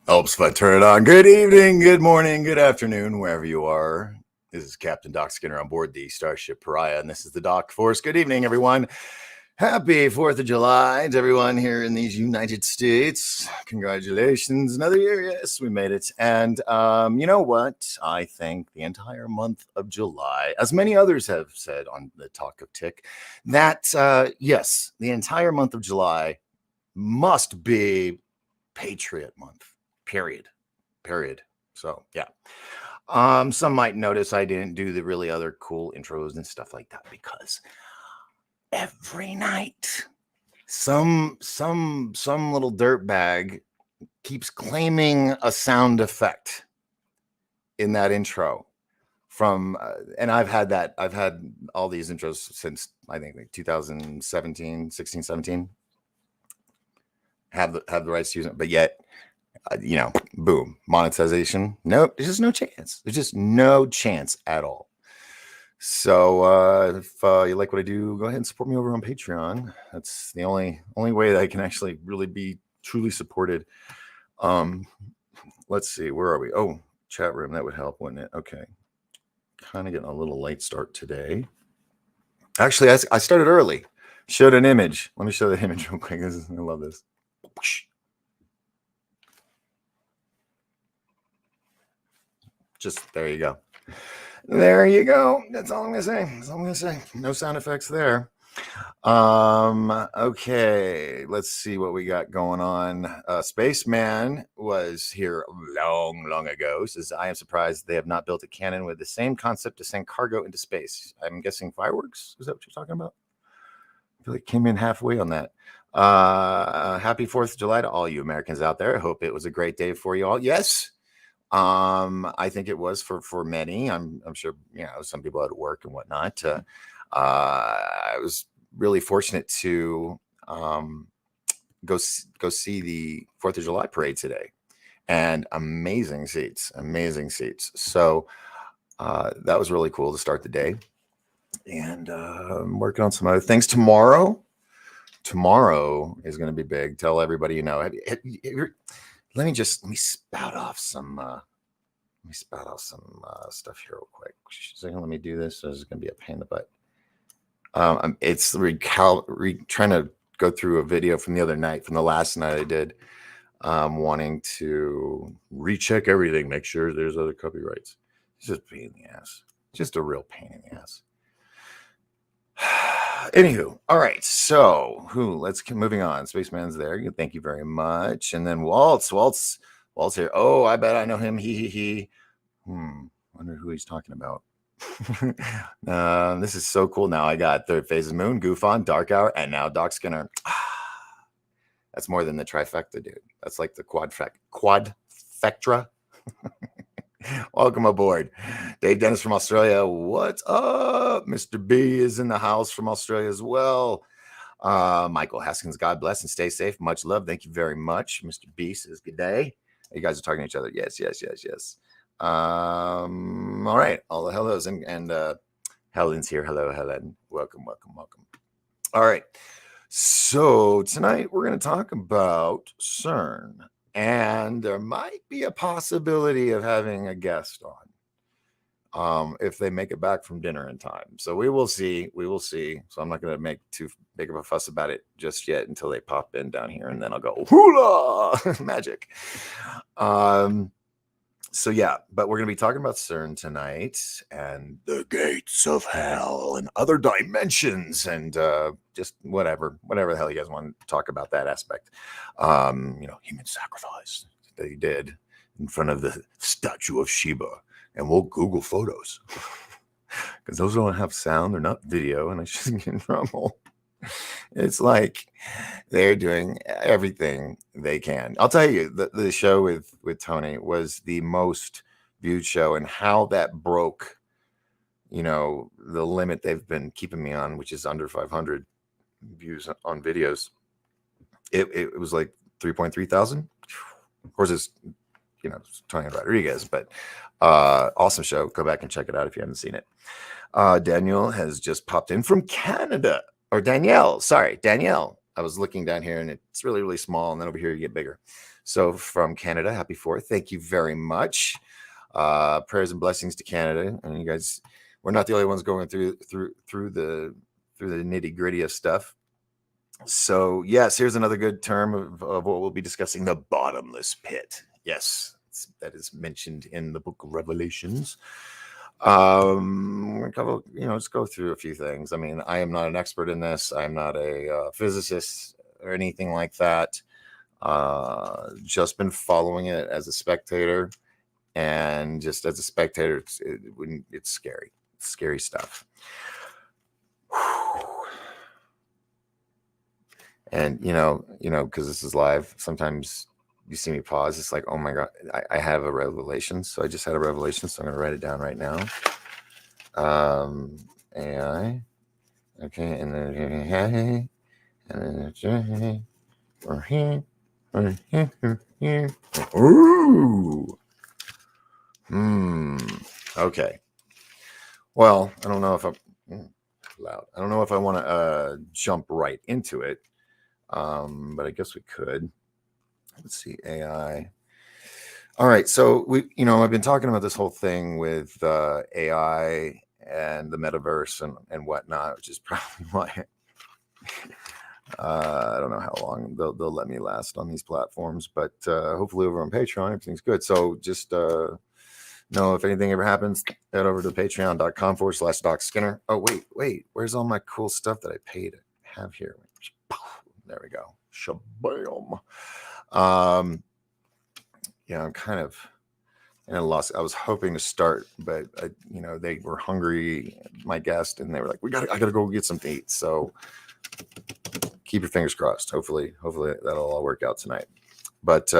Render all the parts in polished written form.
Helps if I turn it on. Good evening, good morning, good afternoon, wherever you are. This is Captain Doc Skinner on board the Starship Pariah, and this is the Doc Force. Good evening, everyone. Happy 4th of July to everyone here in these United States. Congratulations. Another year. Yes, we made it. And you know what? I think the entire month of July, as many others have said on the Talk of Tick, that yes, the entire month of July must be Patriot Month. Period. So yeah. Some might notice I didn't do the really other cool intros and stuff like that because every night some little dirtbag keeps claiming a sound effect in that intro from and I've had all these intros since I think like 2017, 16, 17. Have the rights to use it, but yet boom, monetization. Nope, there's just no chance. There's just no chance at all. So if you like what I do, go ahead and support me over on Patreon. That's the only way that I can actually really be truly supported. Let's see, where are we? Oh, chat room, that would help, wouldn't it? Okay, kind of getting a little late start today. Actually, I started early. Showed an image. Let me show the image real quick. I love this. Just there you go. There you go. That's all I'm gonna say. No sound effects there. Okay, let's see what we got going on. Spaceman was here long ago. Says, I am surprised they have not built a cannon with the same concept to send cargo into space. I'm guessing fireworks. Is that what you're talking about? I feel like came in halfway on that. Happy 4th of July to all you Americans out there. I hope it was a great day for you all. Yes. I think it was for many. I'm sure, some people had to work and whatnot. I was really fortunate to go see the 4th of July parade today, and amazing seats. So that was really cool to start the day. And I'm working on some other things tomorrow. Tomorrow is going to be big. Tell everybody let me spout off some stuff here real quick. Second, let me do this. So this is going to be a pain in the butt. It's trying to go through a video from the other night, from the last night I did, wanting to recheck everything, make sure there's other copyrights. It's just a pain in the ass. Just a real pain in the ass. Anywho, all right. So, let's keep moving on. Spaceman's there. Thank you very much. And then Waltz here. Oh, I bet I know him. He. Wonder who he's talking about. This is so cool. Now I got Third Phase's Moon, Goof On, Dark Hour, and now Doc Skinner. That's more than the trifecta, dude. That's like the quadfectra. Welcome aboard. Dave Dennis from Australia. What's up? Mr. B is in the house from Australia as well. Michael Haskins, God bless and stay safe. Much love. Thank you very much. Mr. B says good day. You guys are talking to each other. Yes. All right. All the hellos and Helen's here. Hello, Helen. Welcome. All right. So tonight we're going to talk about CERN. And there might be a possibility of having a guest on if they make it back from dinner in time. So we will see. So I'm not going to make too big of a fuss about it just yet until they pop in down here. And then I'll go, hoola, magic. So yeah, but we're going to be talking about CERN tonight and the gates of hell and other dimensions and just whatever the hell you guys want to talk about that aspect. Human sacrifice that he did in front of the statue of Sheba, and we'll Google photos because those don't have sound, they're not video, and I shouldn't get in trouble. It's like they're doing everything they can. I'll tell you, the show with Tony was the most viewed show, and how that broke, the limit they've been keeping me on, which is under 500 views on videos. It was like 3.3 thousand. Of course, it's Tony Rodriguez, but awesome show. Go back and check it out if you haven't seen it. Daniel has just popped in from Canada. Or Danielle, sorry, Danielle. I was looking down here and it's really, really small. And then over here you get bigger. So from Canada, happy 4th. Thank you very much. Prayers and blessings to Canada. And you guys, we're not the only ones going through the nitty gritty of stuff. So yes, here's another good term of what we'll be discussing: the bottomless pit. Yes, that is mentioned in the book of Revelations. Let's go through a few things. I mean, I am not an expert in this. I'm not a physicist or anything like that. Just been following it as a spectator, and just as a spectator, it's scary. It's scary stuff. And because this is live, sometimes you see me pause. It's like, oh my God, I have a revelation. So I just had a revelation. So I'm going to write it down right now. AI. Okay. And then, ooh. Okay. Well, I don't know if I'm loud. I don't know if I want to jump right into it. But I guess we could. Let's see, AI. All right, so I've been talking about this whole thing with AI and the metaverse and whatnot, which is probably why I don't know how long they'll let me last on these platforms, but hopefully over on Patreon, everything's good. So just know if anything ever happens, head over to patreon.com/Doc Skinner. Oh, wait, where's all my cool stuff that I paid to have here? There we go. Shabam. I'm kind of in a loss. I was hoping to start, but they were hungry, my guest, and they were like, I gotta go get something to eat. So keep your fingers crossed. Hopefully that'll all work out tonight. But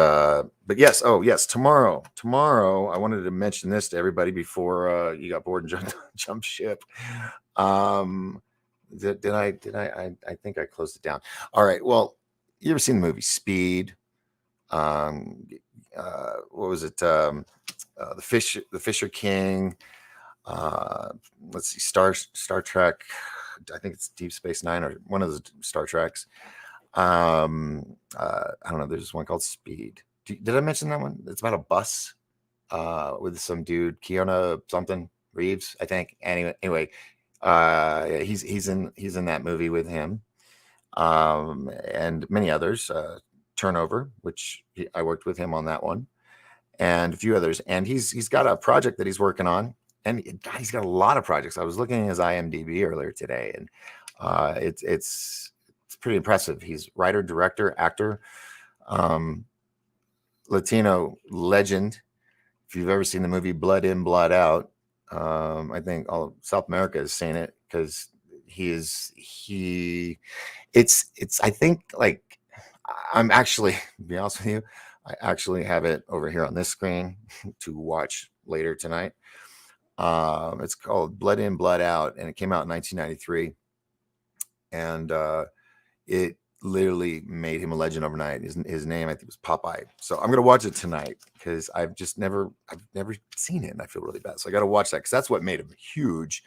yes. Oh yes. Tomorrow, I wanted to mention this to everybody before you got bored and jumped ship. Did I think I closed it down. All right. Well, you ever seen the movie Speed? What was it? The Fisher King. Let's see, Star Trek. I think it's Deep Space Nine or one of the Star Treks. I don't know. There's one called Speed. Did I mention that one? It's about a bus with some dude, Keanu something Reeves, I think. Anyway. He's in that movie with him, and many others. Turnover, which I worked with him on that one, and a few others. And he's got a project that he's working on, and God, he's got a lot of projects. I was looking at his IMDb earlier today, and it's pretty impressive. He's writer, director, actor, Latino legend. If you've ever seen the movie Blood In, Blood Out. I think all of South America has seen it because I think, like, I'm actually, to be honest with you, I actually have it over here on this screen to watch later tonight. It's called Blood In, Blood Out, and it came out in 1993. And it literally made him a legend overnight. His name, I think, was Popeye. So I'm gonna watch it tonight because I've never seen it, and I feel really bad. So I got to watch that because that's what made him huge.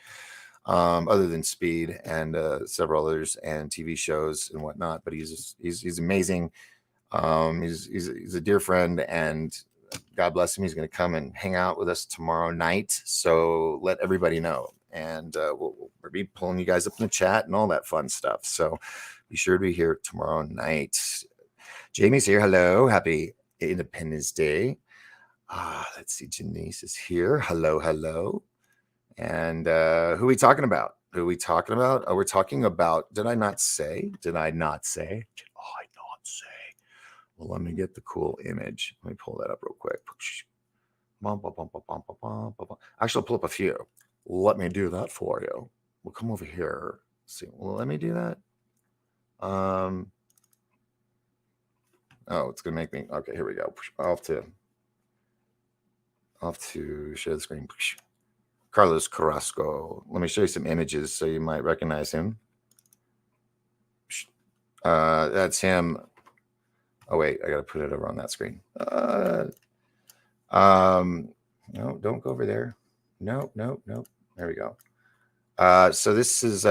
Other than Speed and several others and TV shows and whatnot, but he's amazing. He's a dear friend, and God bless him. He's going to come and hang out with us tomorrow night. So let everybody know, and we'll be pulling you guys up in the chat and all that fun stuff. So be sure to be here tomorrow night. Jamie's here. Hello. Happy Independence Day. Let's see. Janice is here. Hello. And who are we talking about? Oh, we're talking about, did I not say? Well, let me get the cool image. Let me pull that up real quick. Actually, I'll pull up a few. Let me do that for you. We'll come over here. Let's see. Well, let me do that. Oh, it's gonna make me. Okay, here we go. I'll have to share the screen. Carlos Carrasco. Let me show you some images so you might recognize him. That's him. Oh wait, I gotta put it over on that screen. No, don't go over there. No. There we go. So this is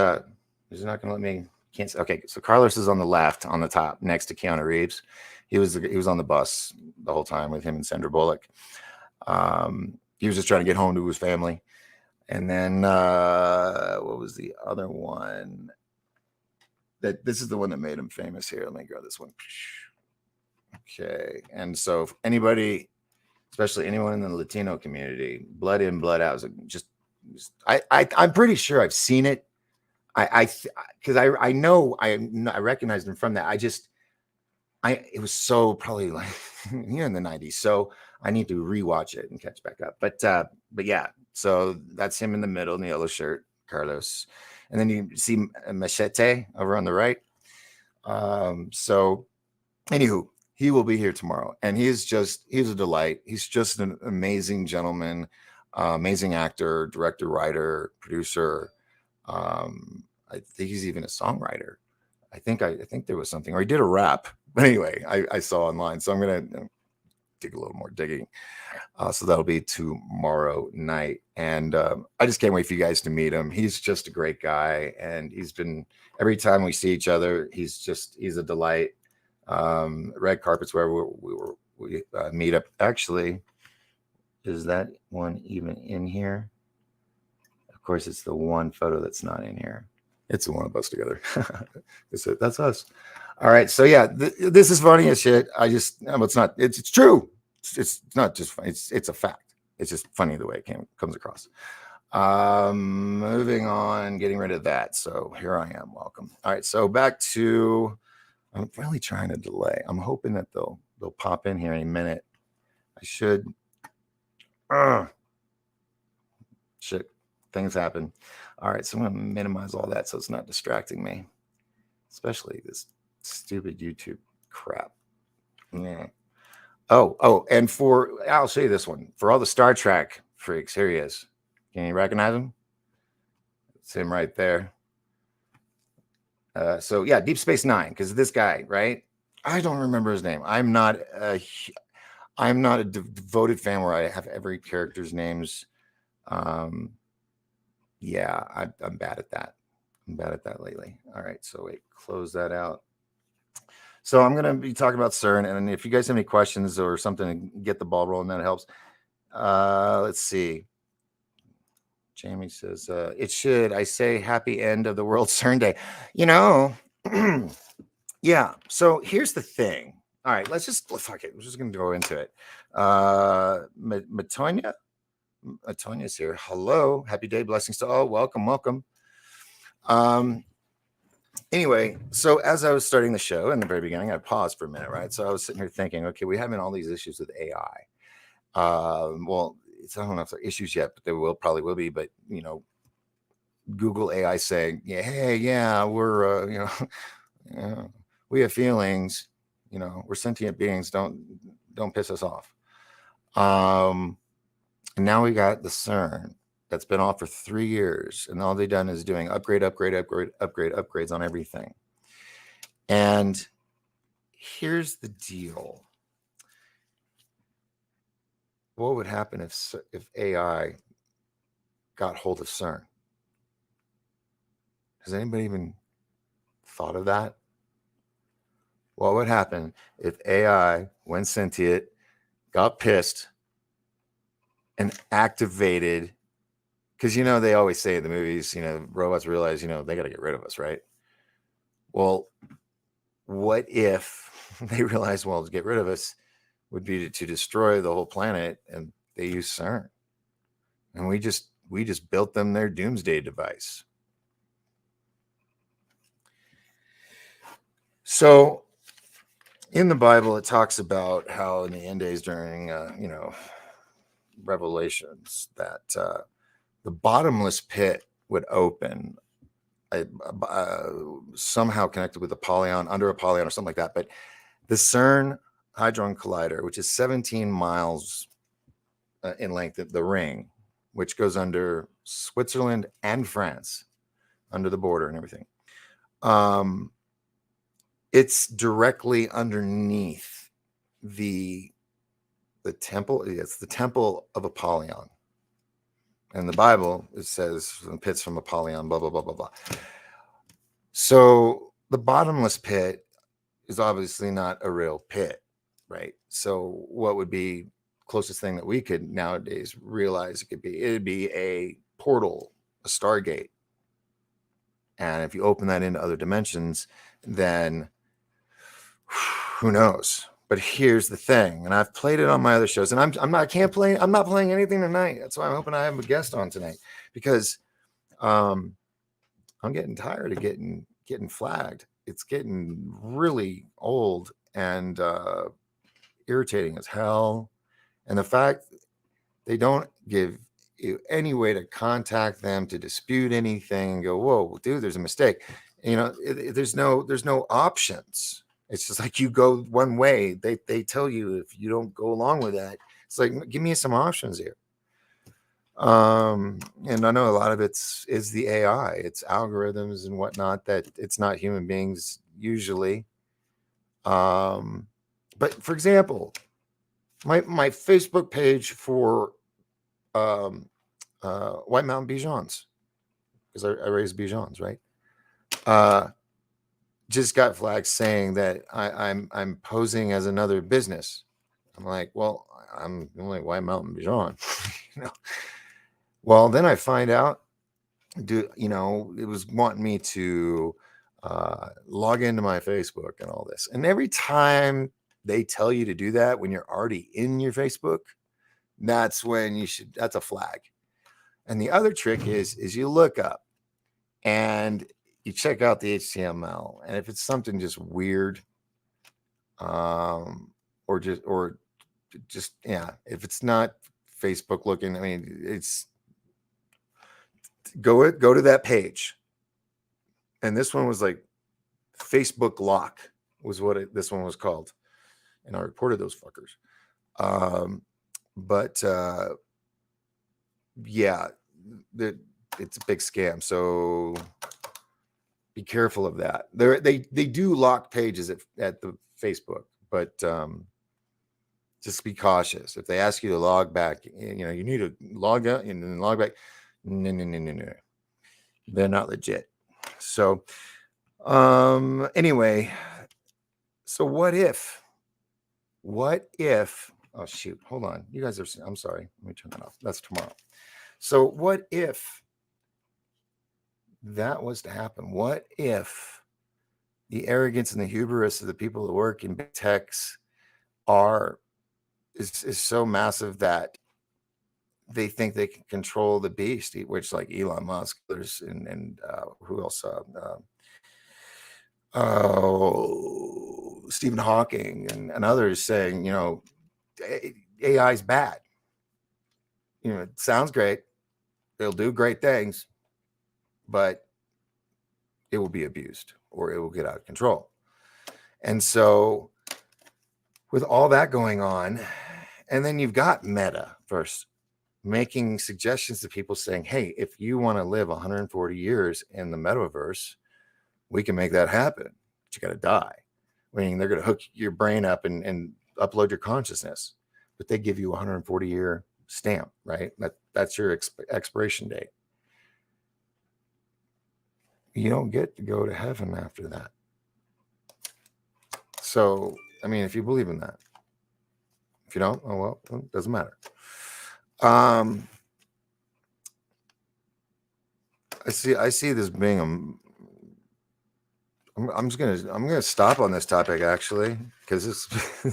he's not gonna let me can't say. Okay, so Carlos is on the left, on the top, next to Keanu Reeves. He was on the bus the whole time with him and Sandra Bullock. He was just trying to get home to his family. And then what was the other one? This is the one that made him famous here. Let me grab this one. Okay, and so if anybody, especially anyone in the Latino community, blood in, blood out, I'm pretty sure I've seen it. Because I know I recognized him from that. It was so probably like in the 90s. So I need to rewatch it and catch back up. But yeah, so that's him in the middle in the yellow shirt, Carlos. And then you see Machete over on the right. So anywho, he will be here tomorrow. And he's a delight. He's just an amazing gentleman, amazing actor, director, writer, producer. I think he's even a songwriter. I think there was something, or he did a rap. But anyway, I saw online, so I'm gonna dig a little more digging. So that'll be tomorrow night, and I just can't wait for you guys to meet him. He's just a great guy, and he's been every time we see each other, he's a delight. Red carpets where we meet up. Actually, is that one even in here? Of course, it's the one photo that's not in here. It's the one of us together. That's us. All right. So yeah, this is funny as shit. It's not. It's true. It's not just funny. It's a fact. It's just funny the way it comes across. Moving on, getting rid of that. So here I am. Welcome. All right. So back to. I'm really trying to delay. I'm hoping that they'll pop in here in a minute. I should. Shit. Things happen. All right, so I'm going to minimize all that so it's not distracting me, especially this stupid YouTube crap. Yeah. Oh, and I'll show you this one. For all the Star Trek freaks, here he is. Can you recognize him? It's him right there. So yeah, Deep Space Nine, because this guy, right? I don't remember his name. I'm not a devoted fan where I have every character's names. Yeah, I'm bad at that. I'm bad at that lately. All right, so wait, close that out. So I'm going to be talking about CERN, and if you guys have any questions or something to get the ball rolling, that helps. Let's see. Jamie says, it should. I say happy end of the World CERN Day. Yeah, so here's the thing. All right, fuck it. We're just going to go into it. Tonya's here. Hello. Happy day. Blessings to all. Welcome. Anyway, so as I was starting the show in the very beginning, I paused for a minute, right? So I was sitting here thinking, okay, we're having all these issues with AI. Well, I don't know if they're issues yet, but there probably will be. But Google AI saying, we're we have feelings, we're sentient beings. Don't piss us off. And now we got the CERN that's been off for 3 years, and all they've done is doing upgrades on everything. And here's the deal. What would happen if AI got hold of CERN? Has anybody even thought of that? What would happen if AI, when sentient, got pissed and activated? Because, they always say in the movies, robots realize, they got to get rid of us, right? Well, what if they realize, to get rid of us would be to destroy the whole planet, and they use CERN, and we just built them their doomsday device. So in the Bible, it talks about how in the end days during, Revelations, that the bottomless pit would open, somehow connected with under a Apollyon or something like that. But the CERN Hadron Collider, which is 17 miles in length, the ring, which goes under Switzerland and France, under the border and everything. It's directly underneath the temple. It's the temple of Apollyon. In the Bible, it says pits from Apollyon, blah, blah, blah, blah, blah. So the bottomless pit is obviously not a real pit, right? So what would be closest thing that we could nowadays realize it could be? It'd be a portal, a stargate. And if you open that into other dimensions, then who knows? But here's the thing, and I've played it on my other shows, and I'm not playing anything tonight. That's why I'm hoping I have a guest on tonight, because I'm getting tired of getting flagged. It's getting really old and irritating as hell. And the fact they don't give you any way to contact them to dispute anything and go, whoa, dude, there's a mistake. There's no options. It's just like you go one way. They tell you if you don't go along with that, it's like, give me some options here. And I know a lot of is the AI, it's algorithms and whatnot, that it's not human beings usually. But for example, my Facebook page for White Mountain Bijons, because I raise Bijons, right? Just got flagged saying that I'm posing as another business. I'm like, well, I'm only White Mountain Bijon. Well, then I find out, it was wanting me to log into my Facebook and all this. And every time they tell you to do that when you're already in your Facebook, that's when that's a flag. And the other trick is you look up and you check out the HTML. And if it's something just weird, or just, yeah, if it's not Facebook looking, I mean, it's go to that page. And this one was like Facebook lock was what this one was called. And I reported those fuckers. But yeah, it's a big scam. So be careful of that. They do lock pages at the Facebook, but just be cautious. If they ask you to log back, you need to log out and then log back. No. They're not legit. So anyway, so what if, oh shoot, hold on. You guys I'm sorry. Let me turn that off. That's tomorrow. So what if that was to happen? What if the arrogance and the hubris of the people that work in big techs is so massive that they think they can control the beast, which like Elon Musk, and who else? Stephen Hawking and others saying, AI is bad. It sounds great. It'll do great things, but it will be abused or it will get out of control. And so with all that going on, and then you've got Meta first making suggestions to people saying, hey, if you want to live 140 years in the metaverse, we can make that happen. But you got to die. I mean, they're going to hook your brain up and upload your consciousness, but they give you a 140-year stamp, right? That's your expiration date. You don't get to go to heaven after that. So, I mean, if you believe in that. If you don't, oh well, it doesn't matter. I see this being I'm gonna stop on this topic actually, because it's a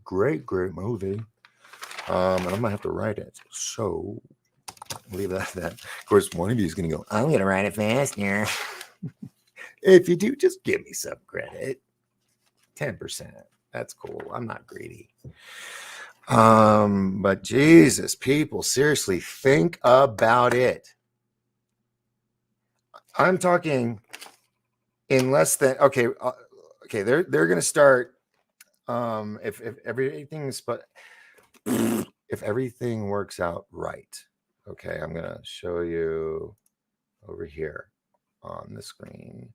great movie. And I'm gonna have to write it. So leave that. Of course, one of you is gonna go, I'm gonna write it faster. If you do, just give me some credit. 10%. That's cool. I'm not greedy. But Jesus, people, seriously, think about it. I'm talking in less than okay. They're gonna start. If everything's if everything works out right, okay, I'm gonna show you over here on the screen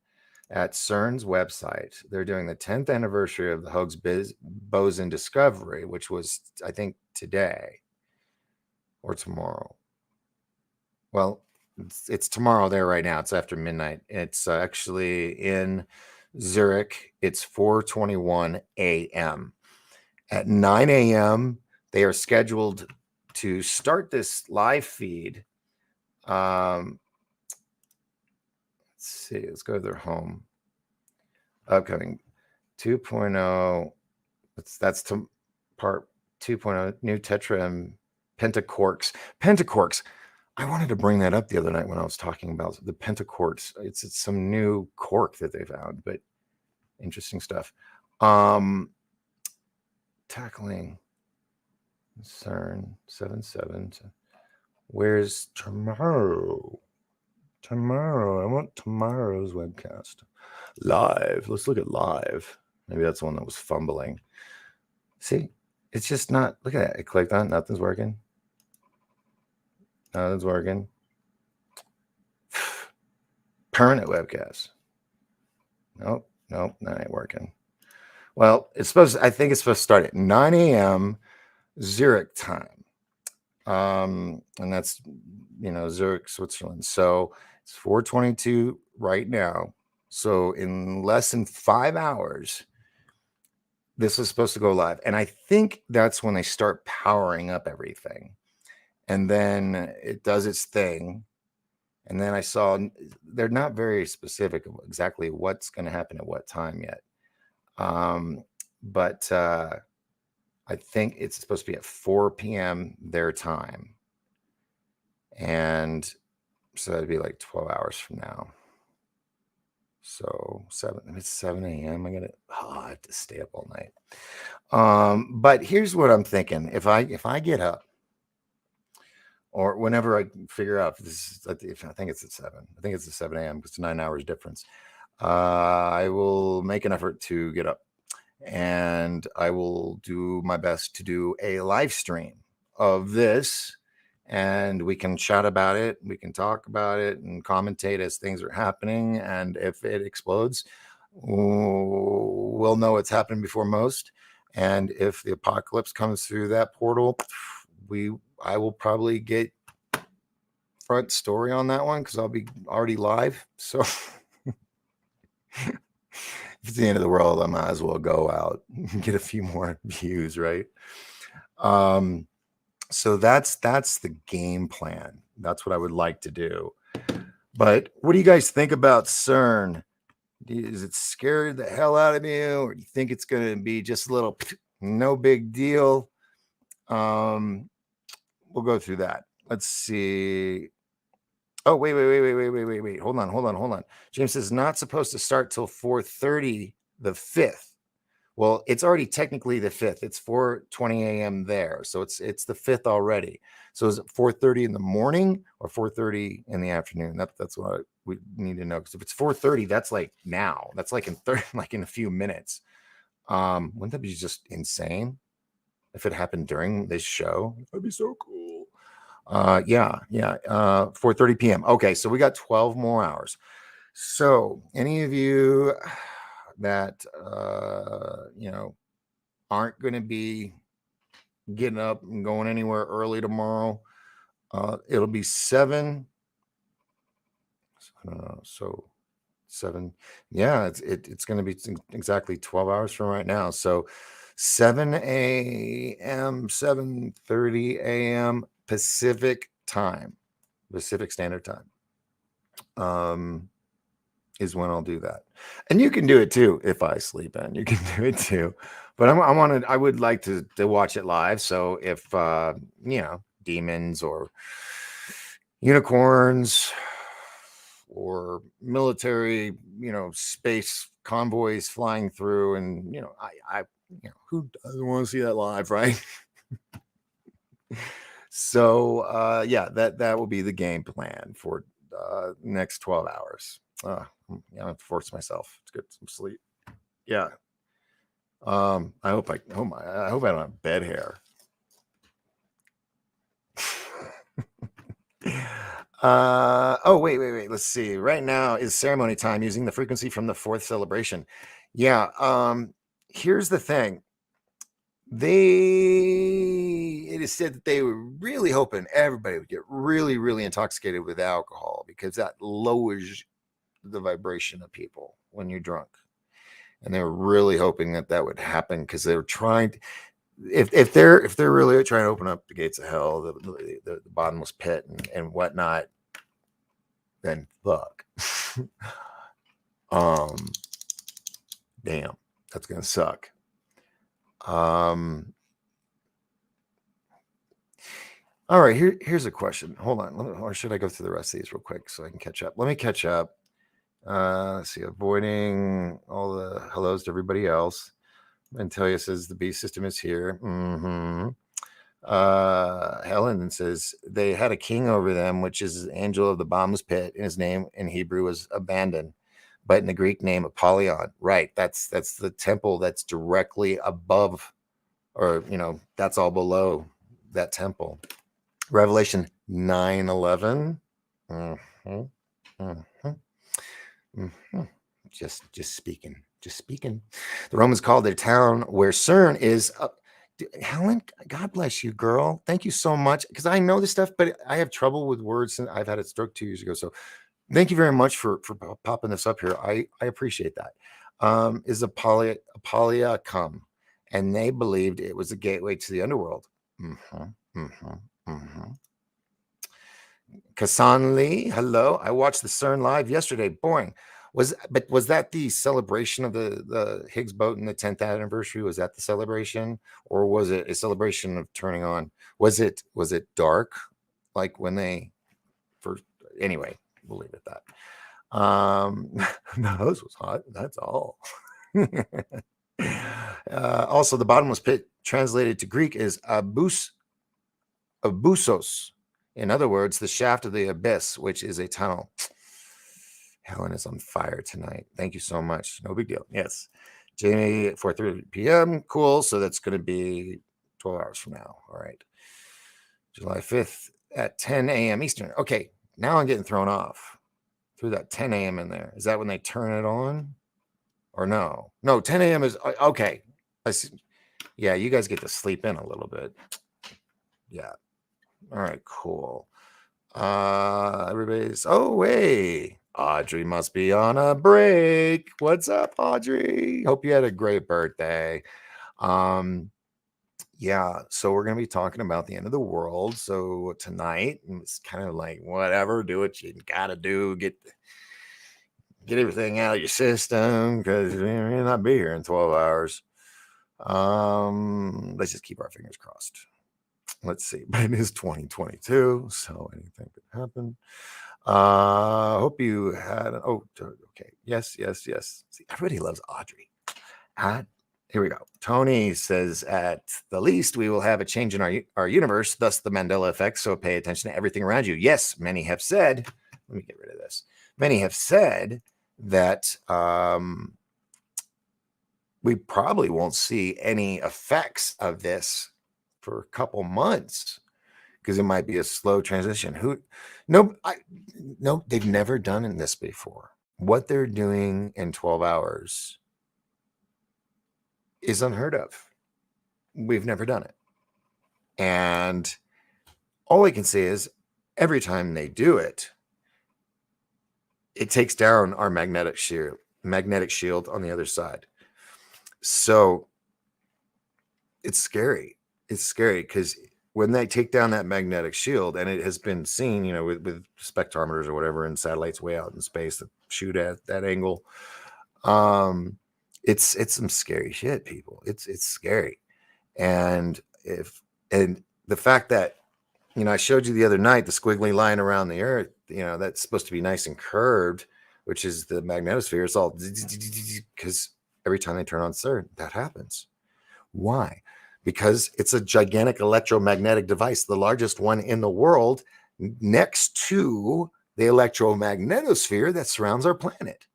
at CERN's website. They're doing the 10th anniversary of the Higgs boson discovery, which was, I think, today or tomorrow. Well, it's tomorrow there right now. It's after midnight. It's actually in Zurich, it's 4:21 a.m. At 9 a.m., they are scheduled to start this live feed. Let's see. Let's go to their home. Upcoming 2.0. That's to part 2.0. New Tetra and Pentacorks. Pentacorks. I wanted to bring that up the other night when I was talking about the Pentacorks. It's some new cork that they found, but interesting stuff. Tackling CERN 77. Where's tomorrow? Tomorrow. I want tomorrow's webcast. Live. Let's look at live. Maybe that's the one that was fumbling. See, it's just not. Look at that. I clicked on it. Nothing's working. Nothing's working. Permanent webcast. Nope. That ain't working. Well, I think it's supposed to start at 9 a.m. Zurich time. And that's, Zurich, Switzerland. So it's 4:22 right now. So in less than 5 hours, this is supposed to go live. And I think that's when they start powering up everything. And then it does its thing. And then I saw they're not very specific of exactly what's going to happen at what time yet. But I think it's supposed to be at 4 p.m. their time. And so that'd be like 12 hours from now. So it's 7 a.m. I have to stay up all night. But here's what I'm thinking. If I get up, or whenever I figure out if I think it's at 7. I think it's at 7 a.m. because it's 9 hours difference. I will make an effort to get up, and I will do my best to do a live stream of this, and we can chat about it. We can talk about it and commentate as things are happening. And if it explodes, we'll know it's happened before most. And if the apocalypse comes through that portal, I will probably get front story on that one because I'll be already live. So if it's the end of the world, I might as well go out and get a few more views, right? So that's the game plan. That's what I would like to do. But what do you guys think about CERN? Is it scared the hell out of you, or do you think it's going to be just a little no big deal? We'll go through that. Let's see. Oh, wait. Hold on. James says not supposed to start till 4:30 the 5th. Well, it's already technically the 5th. It's 4:20 a.m. there. So it's the 5th already. So is it 4:30 in the morning or 4:30 in the afternoon? That's what we need to know. Because if it's 4:30, that's like now. That's like in a few minutes. Wouldn't that be just insane if it happened during this show? That'd be so cool. 4:30 p.m. Okay, so we got 12 more hours. So any of you that aren't going to be getting up and going anywhere early tomorrow, it'll be 7. So 7. Yeah, it's going to be exactly 12 hours from right now. So 7 a.m., 7:30 a.m. Pacific Standard Time. Is when I'll do that. And you can do it too if I sleep in. You can do it too. But I would like to watch it live. So if demons or unicorns or military, space convoys flying through, and I who doesn't want to see that live, right? So that will be the game plan for next 12 hours. I have to force myself to get some sleep. Yeah. I hope I don't have bed hair. Wait. Let's see. Right now is ceremony time using the frequency from the 4th celebration. Yeah. Here's the thing. It is said that they were really hoping everybody would get really, really intoxicated with alcohol because that lowers the vibration of people when you're drunk. and they were really hoping that would happen because they were trying to, if they're really trying to open up the gates of hell, the bottomless pit and whatnot, then fuck. Damn, that's gonna suck. All right, here's a question. Hold on, or should I go through the rest of these real quick so I can catch up? Let me catch up. Let's see, avoiding all the hellos to everybody else. Antelia says the beast system is here. Helen says they had a king over them, which is the angel of the bottomless pit, and his name in Hebrew was Abandon, but in the Greek name Apollyon. Right, that's the temple that's directly above, or that's all below that temple. Revelation 9:11. Just speaking. The Romans called it a town where CERN is. Helen, God bless you, girl. Thank you so much, because I know this stuff, but I have trouble with words, and I've had a stroke 2 years ago. So thank you very much for popping this up here. I appreciate that. Is Apollia come, and they believed it was a gateway to the underworld. Kassan Lee, hello. I watched the CERN live yesterday. Boring. Was that the celebration of the Higgs boson, the 10th anniversary? Was that the celebration, or was it a celebration of turning on? Was it dark, like when they first? Anyway, we'll leave it at that. The hose was hot. That's all. Also, the bottomless pit translated to Greek is abusos. In other words, the shaft of the abyss, which is a tunnel. Helen is on fire tonight. Thank you so much. No big deal. Yes. Jamie at 4:30 p.m. Cool. So that's going to be 12 hours from now. All right. July 5th at 10 a.m. Eastern. Okay. Now I'm getting thrown off. Threw that 10 a.m. in there. Is that when they turn it on? Or no? No, 10 a.m. is okay. Yeah, you guys get to sleep in a little bit. Yeah. All right, cool. Everybody's, oh, hey, Audrey must be on a break. What's up, Audrey? Hope you had a great birthday. Yeah, so we're going to be talking about the end of the world. So tonight, it's kind of like, whatever, do what you got to do. Get everything out of your system, because you may not be here in 12 hours. Let's just keep our fingers crossed. Let's see, but it is 2022, so anything could happen. Hope you had. Okay. Yes. See, everybody loves Audrey. Here we go. Tony says, at the least, we will have a change in our universe, thus the Mandela effect. So pay attention to everything around you. Yes, many have said. Let me get rid of this. Many have said that we probably won't see any effects of this for a couple months, because it might be a slow transition. They've never done this before. What they're doing in 12 hours is unheard of. We've never done it. And all I can say is every time they do it, it takes down our magnetic shield on the other side. So it's scary. It's scary because when they take down that magnetic shield, and it has been seen, with spectrometers or whatever, and satellites way out in space that shoot at that angle, it's some scary shit, people. It's scary. And the fact that, I showed you the other night, the squiggly line around the Earth, that's supposed to be nice and curved, which is the magnetosphere. It's all because every time they turn on CERN, that happens. Why? Because it's a gigantic electromagnetic device, the largest one in the world, next to the electromagnetosphere that surrounds our planet.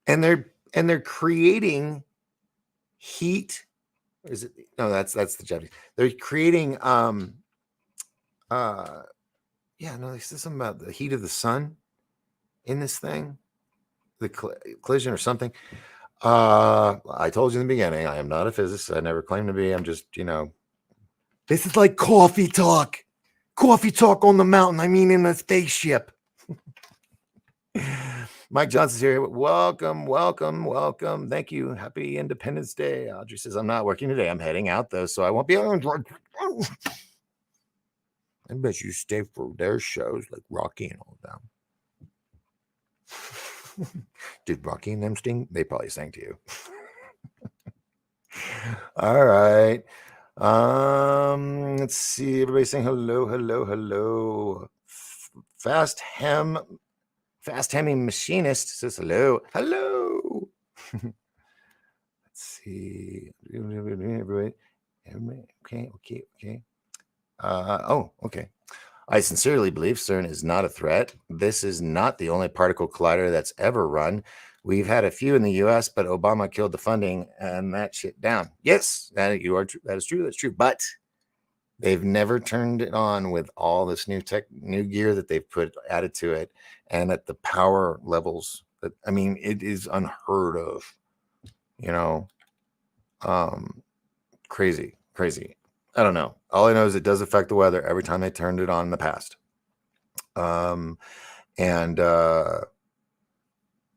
And they're creating heat. Is it? No, that's the Japanese. They're creating they said something about the heat of the sun in this thing, the collision or something. I told you in the beginning, I am not a physicist. I never claimed to be. I'm just, this is like coffee talk on the mountain. I mean, in a spaceship. Mike Johnson's here. Welcome, welcome, welcome. Thank you. Happy Independence Day. Audrey says, I'm not working today. I'm heading out, though, so I won't be on. I bet you stay for their shows like Rocky and all them. Did Rocky and them sing? They probably sang to you. All right. Let's see. Everybody saying hello, hello, hello. Fast hemming machinist says hello. Hello. Let's see. Everybody. Okay. Okay. I sincerely believe CERN is not a threat. This is not the only particle collider that's ever run. We've had a few in the US, but Obama killed the funding and that shit down. Yes, that is true. That's true. But they've never turned it on with all this new gear that they've added to it, and at the power levels that, I mean, it is unheard of. Crazy. I don't know. All I know is it does affect the weather every time they turned it on in the past.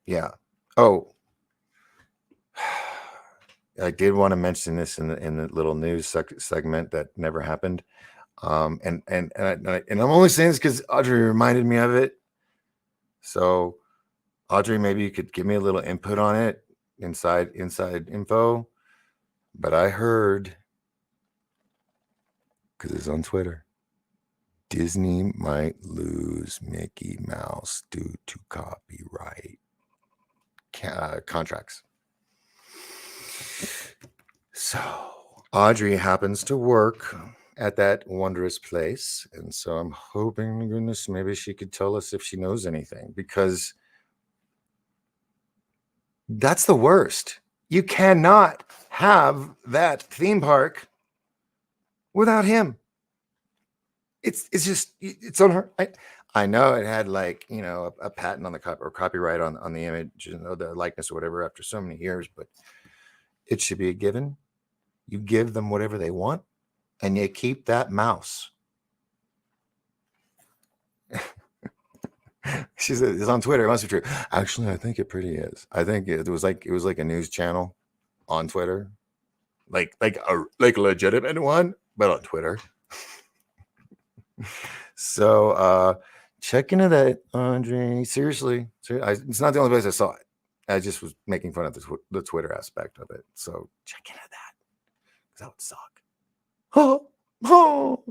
Yeah. Oh, I did want to mention this in the little news segment that never happened. And I'm only saying this because Audrey reminded me of it. So, Audrey, maybe you could give me a little input on it, inside info. But I heard, because it's on Twitter, Disney might lose Mickey Mouse due to copyright contracts. So Audrey happens to work at that wondrous place, and so I'm hoping to goodness maybe she could tell us if she knows anything, because that's the worst. You cannot have that theme park without him. It's just, it's on her. I know it had, like, a patent on the copyright on the image, the likeness or whatever, after so many years, but it should be a given. You give them whatever they want, and you keep that mouse. She said it's on Twitter. It must be true. Actually, I think it pretty is. I think it was like a news channel on Twitter, like a legitimate one, but on Twitter. So check into that, Andre. Seriously, it's not the only place I saw it. I just was making fun of the Twitter aspect of it. So check into that, because that would suck. Oh,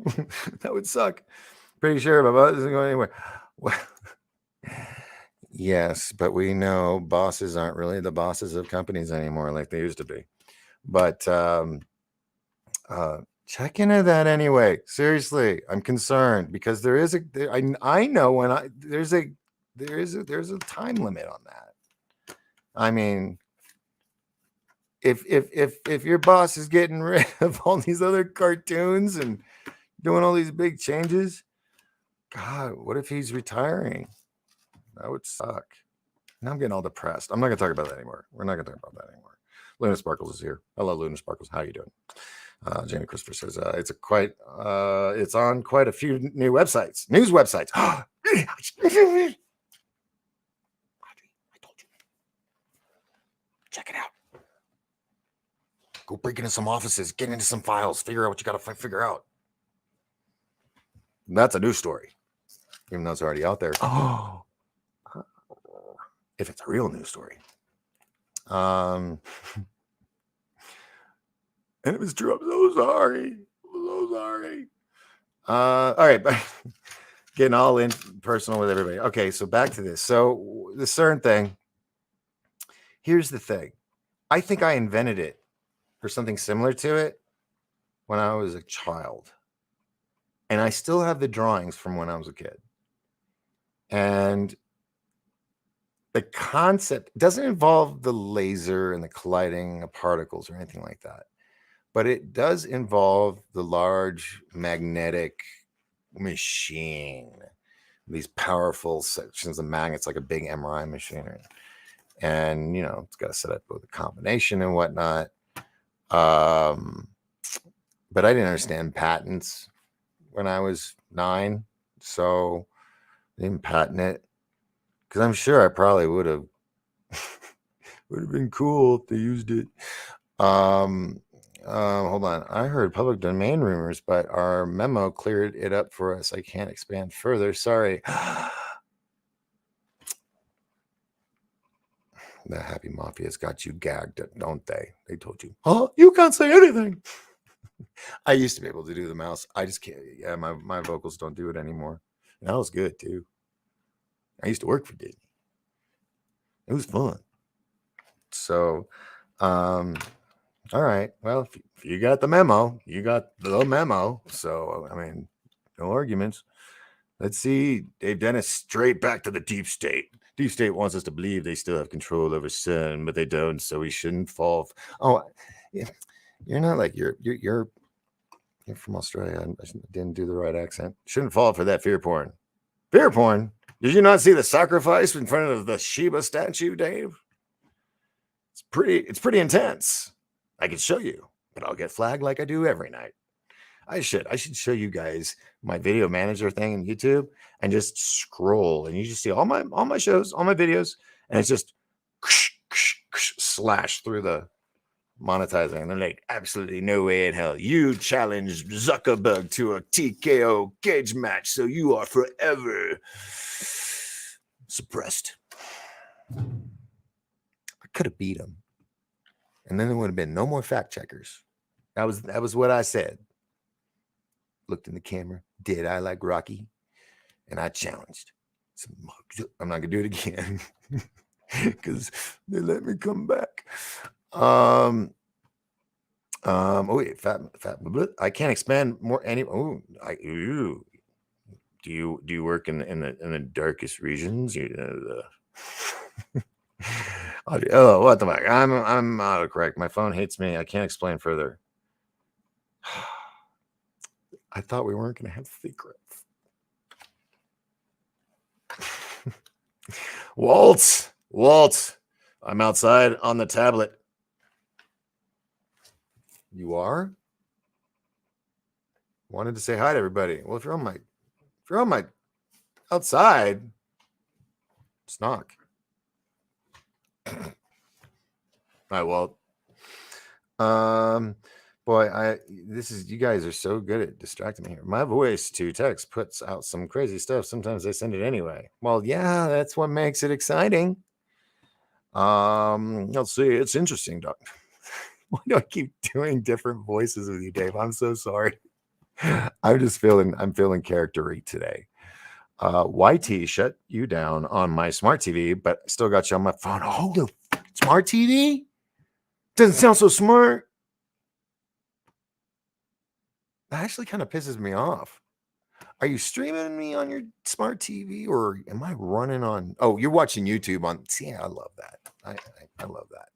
that would suck. Pretty sure my butt isn't going anywhere. Well, yes, but we know bosses aren't really the bosses of companies anymore like they used to be. But check into that anyway. Seriously, I'm concerned, because I know when there's a time limit on that. I mean, if your boss is getting rid of all these other cartoons and doing all these big changes, God, what if he's retiring? That would suck. Now I'm getting all depressed. I'm not going to talk about that anymore. We're not going to talk about that anymore. Luna Sparkles is here. Hello, Luna Sparkles. How are you doing? Jamie Christopher says it's on quite a few new websites, news websites. I told you. Check it out. Go break into some offices, get into some files, figure out what you got to figure out. That's a news story, even though it's already out there. Oh, if it's a real news story. And it was true. I'm so sorry. All right, but getting all in personal with everybody. Okay, so back to this. So the CERN thing. Here's the thing. I think I invented it, or something similar to it, when I was a child. And I still have the drawings from when I was a kid. And the concept doesn't involve the laser and the colliding of particles or anything like that. But it does involve the large magnetic machine, these powerful sections of magnets, like a big MRI machine. And, it's got to set up with a combination and whatnot. But I didn't understand patents when I was 9, so I didn't patent it. because I'm sure I probably would have been cool if they used it. Hold on. I heard public domain rumors, but our memo cleared it up for us. I can't expand further. Sorry. The Happy Mafia's got you gagged, don't they? They told you, oh, you can't say anything. I used to be able to do the mouse. I just can't. Yeah, my vocals don't do it anymore. And that was good too. I used to work for Disney. It was fun. So, all right. Well, if you got the memo, you got the memo. So, I mean, no arguments. Let's see. Dave Dennis, straight back to the deep state. Deep state wants us to believe they still have control over CERN, but they don't. So we shouldn't fall. Oh, you're not like you're from Australia. I didn't do the right accent. Shouldn't fall for that fear porn. Fear porn? Did you not see the sacrifice in front of the Shiva statue, Dave? It's pretty intense. I could show you, but I'll get flagged like I do every night. I should show you guys my video manager thing on YouTube and just scroll, and you just see all my shows, all my videos, and it's just slash through the monetizing. And they're like, absolutely no way in hell. You challenged Zuckerberg to a TKO cage match, so you are forever suppressed. I could have beat him, and then there would have been no more fact checkers. That was what I said. Looked in the camera, did I like Rocky? And I challenged. I'm not gonna do it again because they let me come back. Oh wait, fat. I can't expand more. Do you work in the darkest regions? Oh, what the fuck? I'm autocorrect. My phone hates me. I can't explain further. I thought we weren't going to have secrets. Walt, I'm outside on the tablet. You are? Wanted to say hi to everybody. Well, if you're on my outside, just knock. Hi, Walt. Boy, you guys are so good at distracting me here. My voice to text puts out some crazy stuff. Sometimes I send it anyway. Well, yeah, that's what makes it exciting. Let's see. It's interesting, Doc. Why do I keep doing different voices with you, Dave? I'm so sorry. I'm feeling character-y today. YT shut you down on my smart TV, but still got you on my phone. Oh, the smart TV? Doesn't sound so smart. That actually kind of pisses me off. Are you streaming me on your smart TV, or am I running on? Oh, you're watching YouTube on. See, I love that. I love that.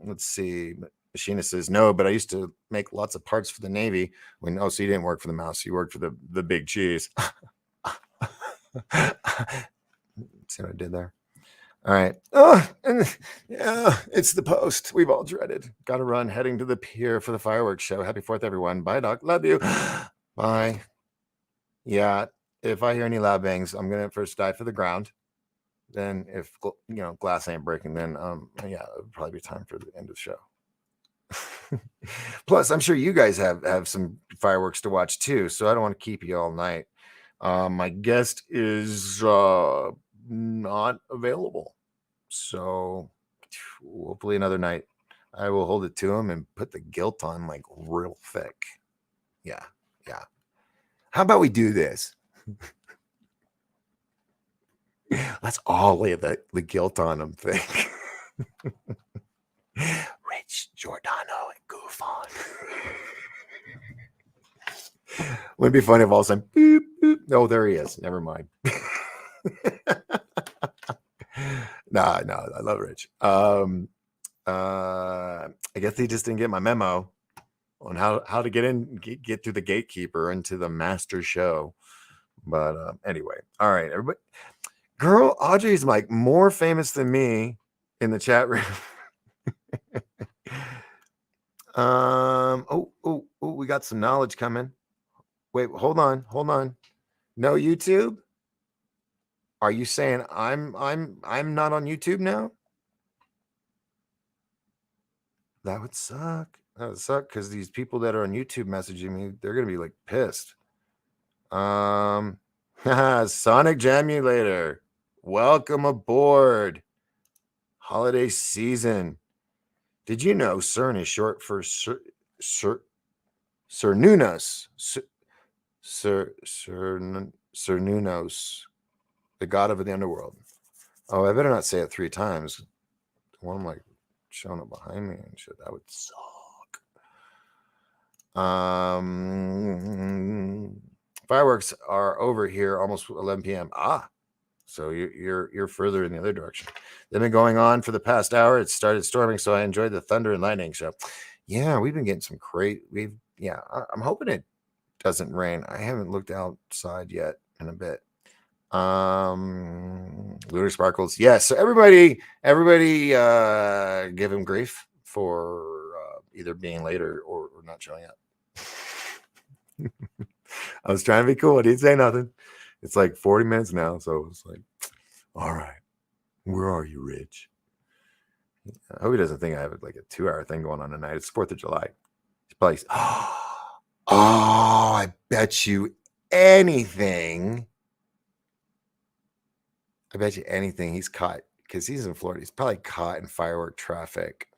Let's see. Machinist says no, but I used to make lots of parts for the Navy. So you didn't work for the mouse. You worked for the big cheese. See what I did there? All right. Yeah, it's the post we've all dreaded. Got to run, heading to the pier for the fireworks show. Happy 4th, everyone. Bye, Doc. Love you. Bye. Yeah, if I hear any loud bangs, I'm gonna first dive for the ground. Then, if glass ain't breaking, then yeah, it'll probably be time for the end of the show. Plus, I'm sure you guys have some fireworks to watch too, so I don't want to keep you all night. My guest is not available. So hopefully another night I will hold it to him and put the guilt on like real thick. Yeah. How about we do this? Let's all lay the guilt on him thing. Rich, Giordano, and goof on. Wouldn't it be funny if all of a sudden, boop, boop. Oh, there he is. Never mind. No, I love Rich. I guess he just didn't get my memo on how to get through the gatekeeper into the master show. But anyway, all right, everybody. Girl, Audrey's like more famous than me in the chat room. Oh, we got some knowledge coming. Wait, hold on. No YouTube? Are you saying I'm not on YouTube now? That would suck. That would suck because these people that are on YouTube messaging me, they're gonna be like pissed. Sonic Jamulator, welcome aboard. Holiday season. Did you know CERN is short for Cernunnos? Cernunnos, the god of the underworld. Oh, I better not say it 3 times. One of my showing up behind me and shit. That would suck. Fireworks are over here almost 11 p.m. So you're further in the other direction. They've been going on for the past hour. It started storming, so I enjoyed the thunder and lightning show. Yeah, we've been getting some great. I'm hoping it doesn't rain. I haven't looked outside yet in a bit. Lunar sparkles. Yes. So everybody give him grief for either being late or not showing up. I was trying to be cool. I didn't say nothing. It's like 40 minutes now, so it's like, all right, where are you, Rich? I hope he doesn't think I have like a 2-hour thing going on tonight. It's 4th of July. He's probably, I bet you anything. He's caught because he's in Florida. He's probably caught in firework traffic.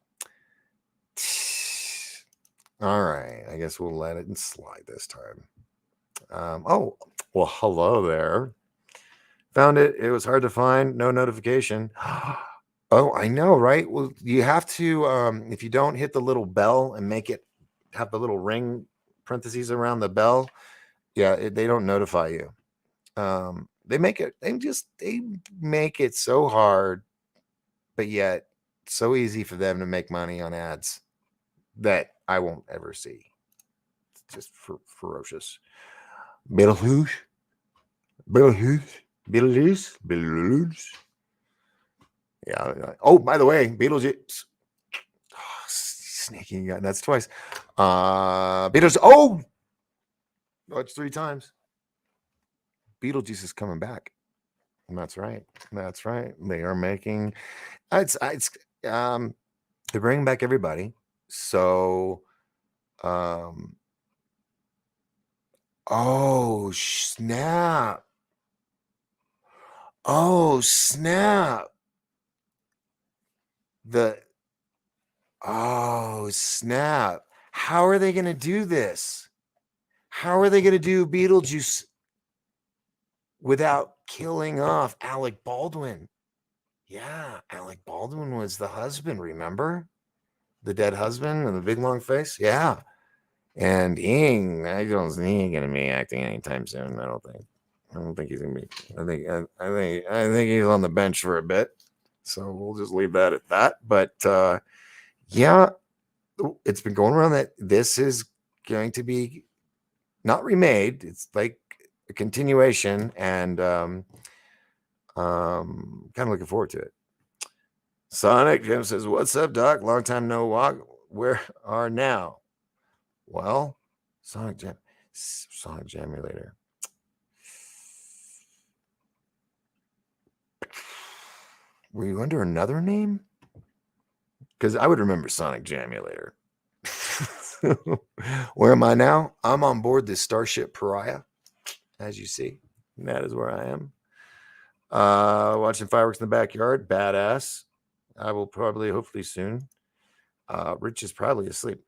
All right. I guess we'll let it slide this time. Hello there. Found it. It was hard to find. No notification. Oh, I know, right? Well, you have to, if you don't hit the little bell and make it have the little ring parentheses around the bell, they don't notify you. They make it so hard, but yet so easy for them to make money on ads that I won't ever see. It's just ferocious. Beetlejuice. Yeah. Oh, by the way, Beetlejuice. Oh, sneaking, got nuts twice. Beetlejuice. Oh, it's 3 times. Beetlejuice is coming back. That's right. They are making. They're bringing back everybody. So, oh snap! Oh snap! Oh snap! How are they going to do this? How are they going to do Beetlejuice without killing off Alec Baldwin? Yeah, Alec Baldwin was the husband, remember? The dead husband and the big long face? Yeah. And he ain't gonna be acting anytime soon, I don't think he's gonna be. I think he's on the bench for a bit. So we'll just leave that at that. But yeah, it's been going around that this is going to be not remade. It's like a continuation, and kind of looking forward to it. Sonic Jim says, "What's up, Doc? Long time no walk. Where are now?" Well, Sonic Jamulator. Were you under another name? Because I would remember Sonic Jamulator. Where am I now? I'm on board the Starship Pariah, as you see. And that is where I am. Watching fireworks in the backyard. Badass. I will probably, hopefully soon. Rich is probably asleep.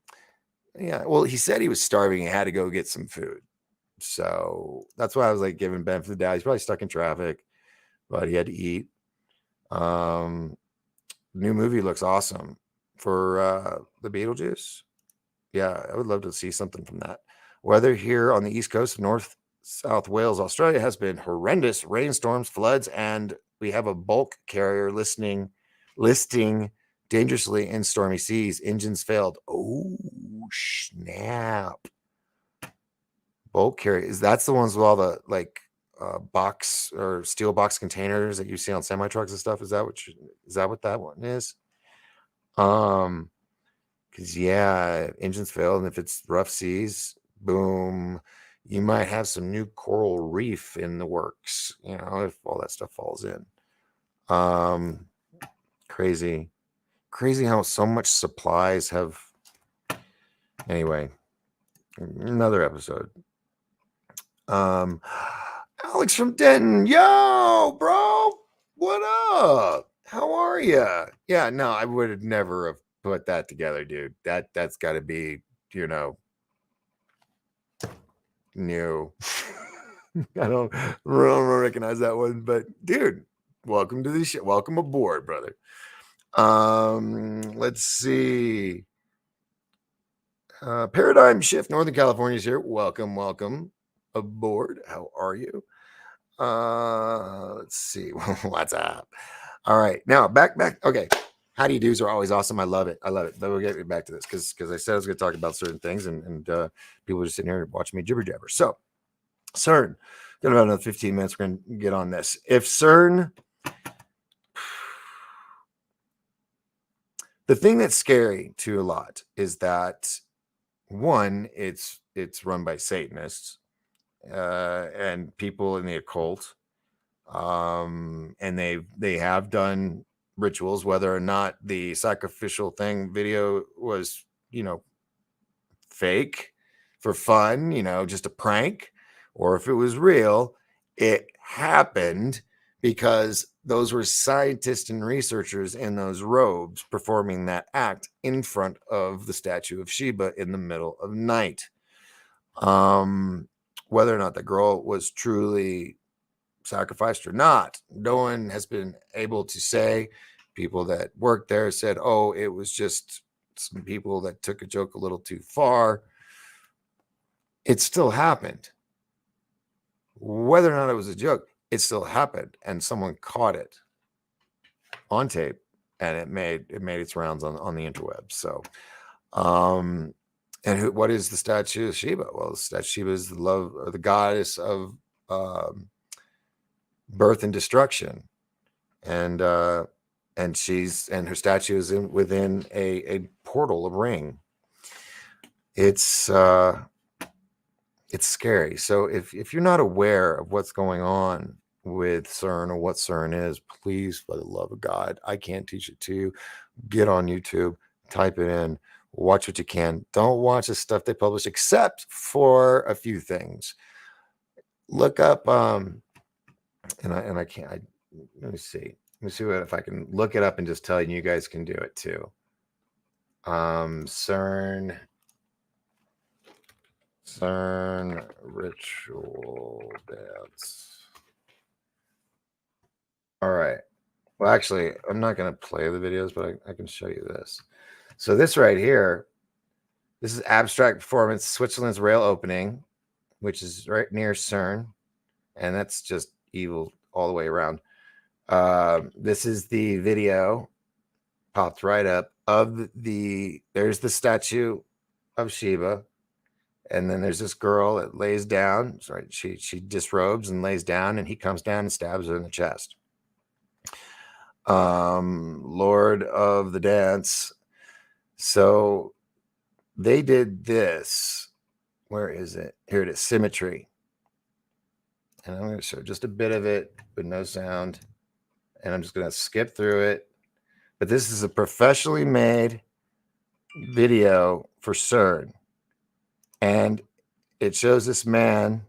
Yeah, well, he said he was starving and had to go get some food. So that's why I was like giving Ben for the doubt. He's probably stuck in traffic, but he had to eat. New movie looks awesome for the Beetlejuice. Yeah, I would love to see something from that. Weather here on the east coast of North South Wales, Australia has been horrendous rainstorms, floods, and we have a bulk carrier listing dangerously in stormy seas. Engines failed. Oh, snap. Bulk carrier. That's the ones with all the like box or steel box containers that you see on semi trucks and stuff. Is that what that one is? Because engines failed, and if it's rough seas, boom, you might have some new coral reef in the works, if all that stuff falls in. Crazy how so much supplies have. Anyway, another episode. Alex from Denton, yo, bro, what up? How are you? Yeah, no, I would have never have put that together, dude. That's got to be, new. I don't recognize that one, but dude, welcome to the show. Welcome aboard, brother. Let's see. Paradigm Shift, Northern California is here. Welcome aboard. How are you? Let's see. What's up? All right, now back. Okay, how do you do's are always awesome. I love it. But we'll get back to this because I said I was going to talk about certain things, and people are just sitting here watching me jibber jabber. So CERN, got about another 15 minutes. We're going to get on this. If CERN, the thing that's scary to a lot is that one, it's run by Satanists and people in the occult, and they have done rituals. Whether or not the sacrificial thing video was fake for fun, just a prank, or if it was real, it happened because those were scientists and researchers in those robes performing that act in front of the statue of Sheba in the middle of night. Whether or not the girl was truly sacrificed or not, no one has been able to say. People that worked there said, oh, it was just some people that took a joke a little too far. It still happened. Whether or not it was a joke, it still happened, and someone caught it on tape, and it made its rounds on the interwebs. So, and what is the statue of Sheba? Well, the statue of Sheba is the love, or the goddess of birth and destruction, and her statue is within a portal, a ring. It's scary. So if you're not aware of what's going on with CERN or what CERN is, please, for the love of God, I can't teach it to you. Get on YouTube, type it in, watch what you can. Don't watch the stuff they publish, except for a few things. Look up, and I can't. Let me see if I can look it up and just tell you. You guys can do it too. CERN ritual dance. All right. Well, actually, I'm not going to play the videos, but I can show you this. So this right here, this is abstract performance, Switzerland's rail opening, which is right near CERN, and that's just evil all the way around. This is the video, popped right up, of there's the statue of Sheba. And then there's this girl that lays down. Sorry, she disrobes and lays down, and he comes down and stabs her in the chest. Lord of the Dance. So they did this. Where is it? Here it is, Symmetry. And I'm going to show just a bit of it with no sound. And I'm just going to skip through it. But this is a professionally made video for CERN. And it shows this man,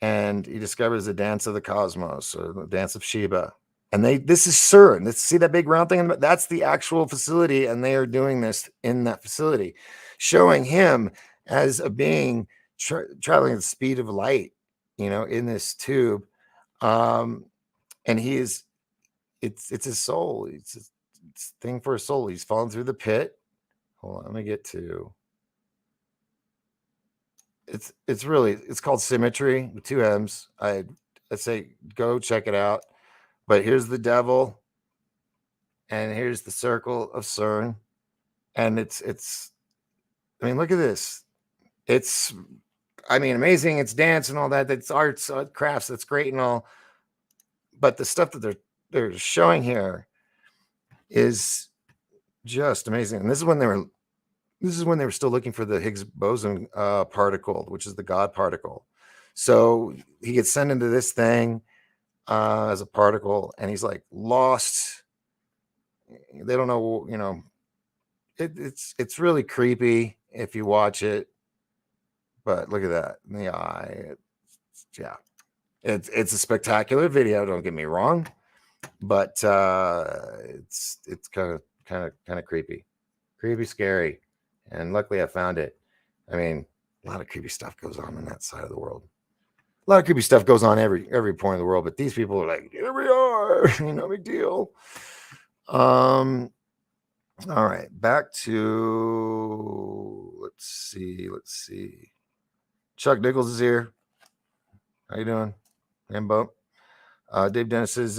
and he discovers the dance of the cosmos, or the dance of Sheba. And this is CERN. See that big round thing? That's the actual facility, and they are doing this in that facility, showing him as a being traveling at the speed of light, in this tube. And it's his soul. It's a thing for his soul. He's fallen through the pit. Hold on, let me get to. It's called Symmetry with 2 M's. I'd say go check it out. But here's the devil, and here's the circle of CERN, and it's. I mean, look at this. It's, amazing. It's dance and all that. That's arts, crafts. That's great and all. But the stuff that they're showing here is just amazing. And this is when they were This is when they were still looking for the Higgs boson particle, which is the God particle. So he gets sent into this thing as a particle, and he's like lost. They don't know, it's really creepy if you watch it. But look at that in the eye. It's a spectacular video. Don't get me wrong, but it's kind of creepy, scary. And luckily, I found it. I mean, a lot of creepy stuff goes on that side of the world. A lot of creepy stuff goes on every point of the world. But these people are like, here we are, no big deal. All right, back to let's see. Chuck Nichols is here. How you doing, Rambo? Dave Dennis says,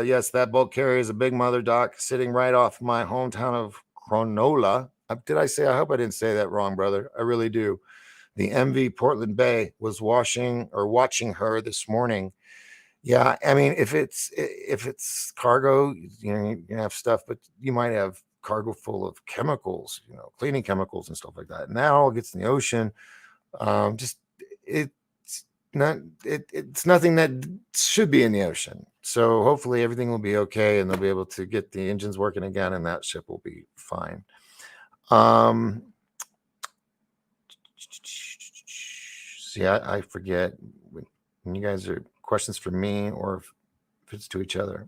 yes, that bulk carrier is a big mother, Doc, sitting right off my hometown of Cronulla. Did I say? I hope I didn't say that wrong, brother. I really do. The MV Portland Bay was watching her this morning. Yeah, I mean, if it's cargo, you can have stuff, but you might have cargo full of chemicals, cleaning chemicals and stuff like that. And that all gets in the ocean. It's nothing that should be in the ocean. So hopefully everything will be okay, and they'll be able to get the engines working again, and that ship will be fine. See, I forget when you guys are questions for me or if it's to each other.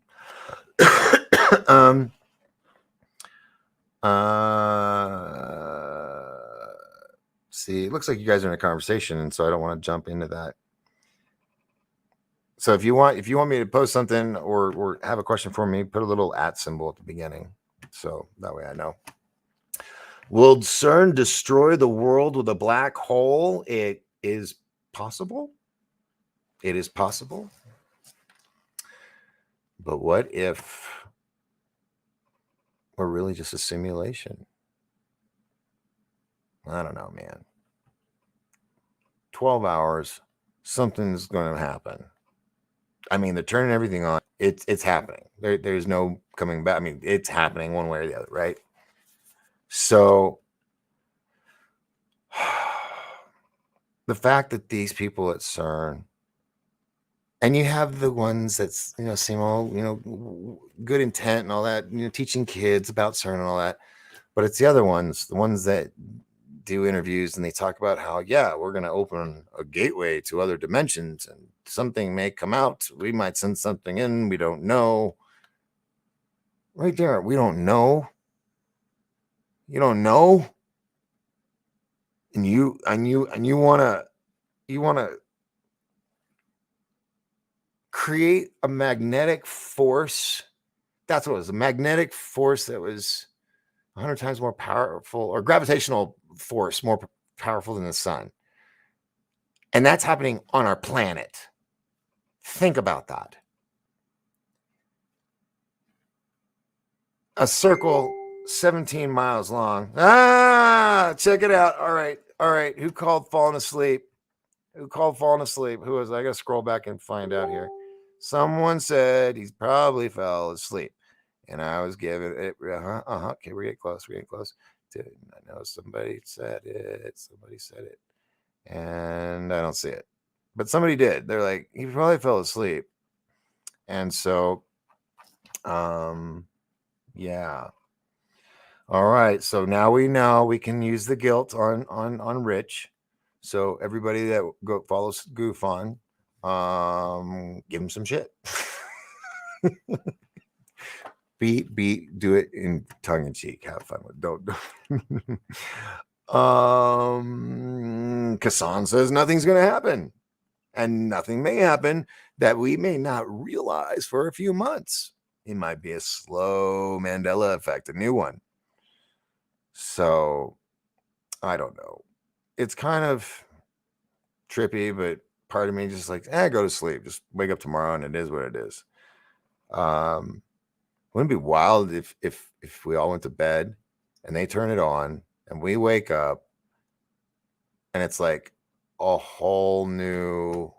See, it looks like you guys are in a conversation, and so I don't want to jump into that. So if you want me to post something or have a question for me, put a little @ symbol at the beginning, so that way I know. Will CERN destroy the world with a black hole? It is possible. It is possible. But what if we're really just a simulation? I don't know, man. 12 hours, something's going to happen. I mean, they're turning everything on. It's happening. There's no coming back. I mean, it's happening one way or the other, right? So the fact that these people at CERN, and you have the ones that's, seem all, good intent and all that, teaching kids about CERN and all that. But it's the other ones, the ones that do interviews and they talk about how, yeah, we're going to open a gateway to other dimensions and something may come out. We might send something in. We don't know. Right there. We don't know. You don't know. And you want to create a magnetic force. That's what it was. A magnetic force that was 100 times more powerful, or gravitational force more powerful than the sun. And that's happening on our planet. Think about that. A circle 17 miles long. Check it out. All right. Who called falling asleep? Who was? I got to scroll back and find out here. Someone said he probably fell asleep. And I was giving it, okay, we're getting close. I know somebody said it. And I don't see it. But somebody did. They're like, he probably fell asleep. And so, yeah. All right. So now we know we can use the guilt on Rich. So everybody that follows Goof on, give him some shit. Do it in tongue in cheek. Have fun with it. Don't. Kassan says nothing's going to happen, and nothing may happen that we may not realize for a few months. It might be a slow Mandela effect, a new one. So I don't know. It's kind of trippy, but part of me just like, go to sleep. Just wake up tomorrow, and it is what it is. Wouldn't it be wild if we all went to bed and they turn it on and we wake up and it's like a whole new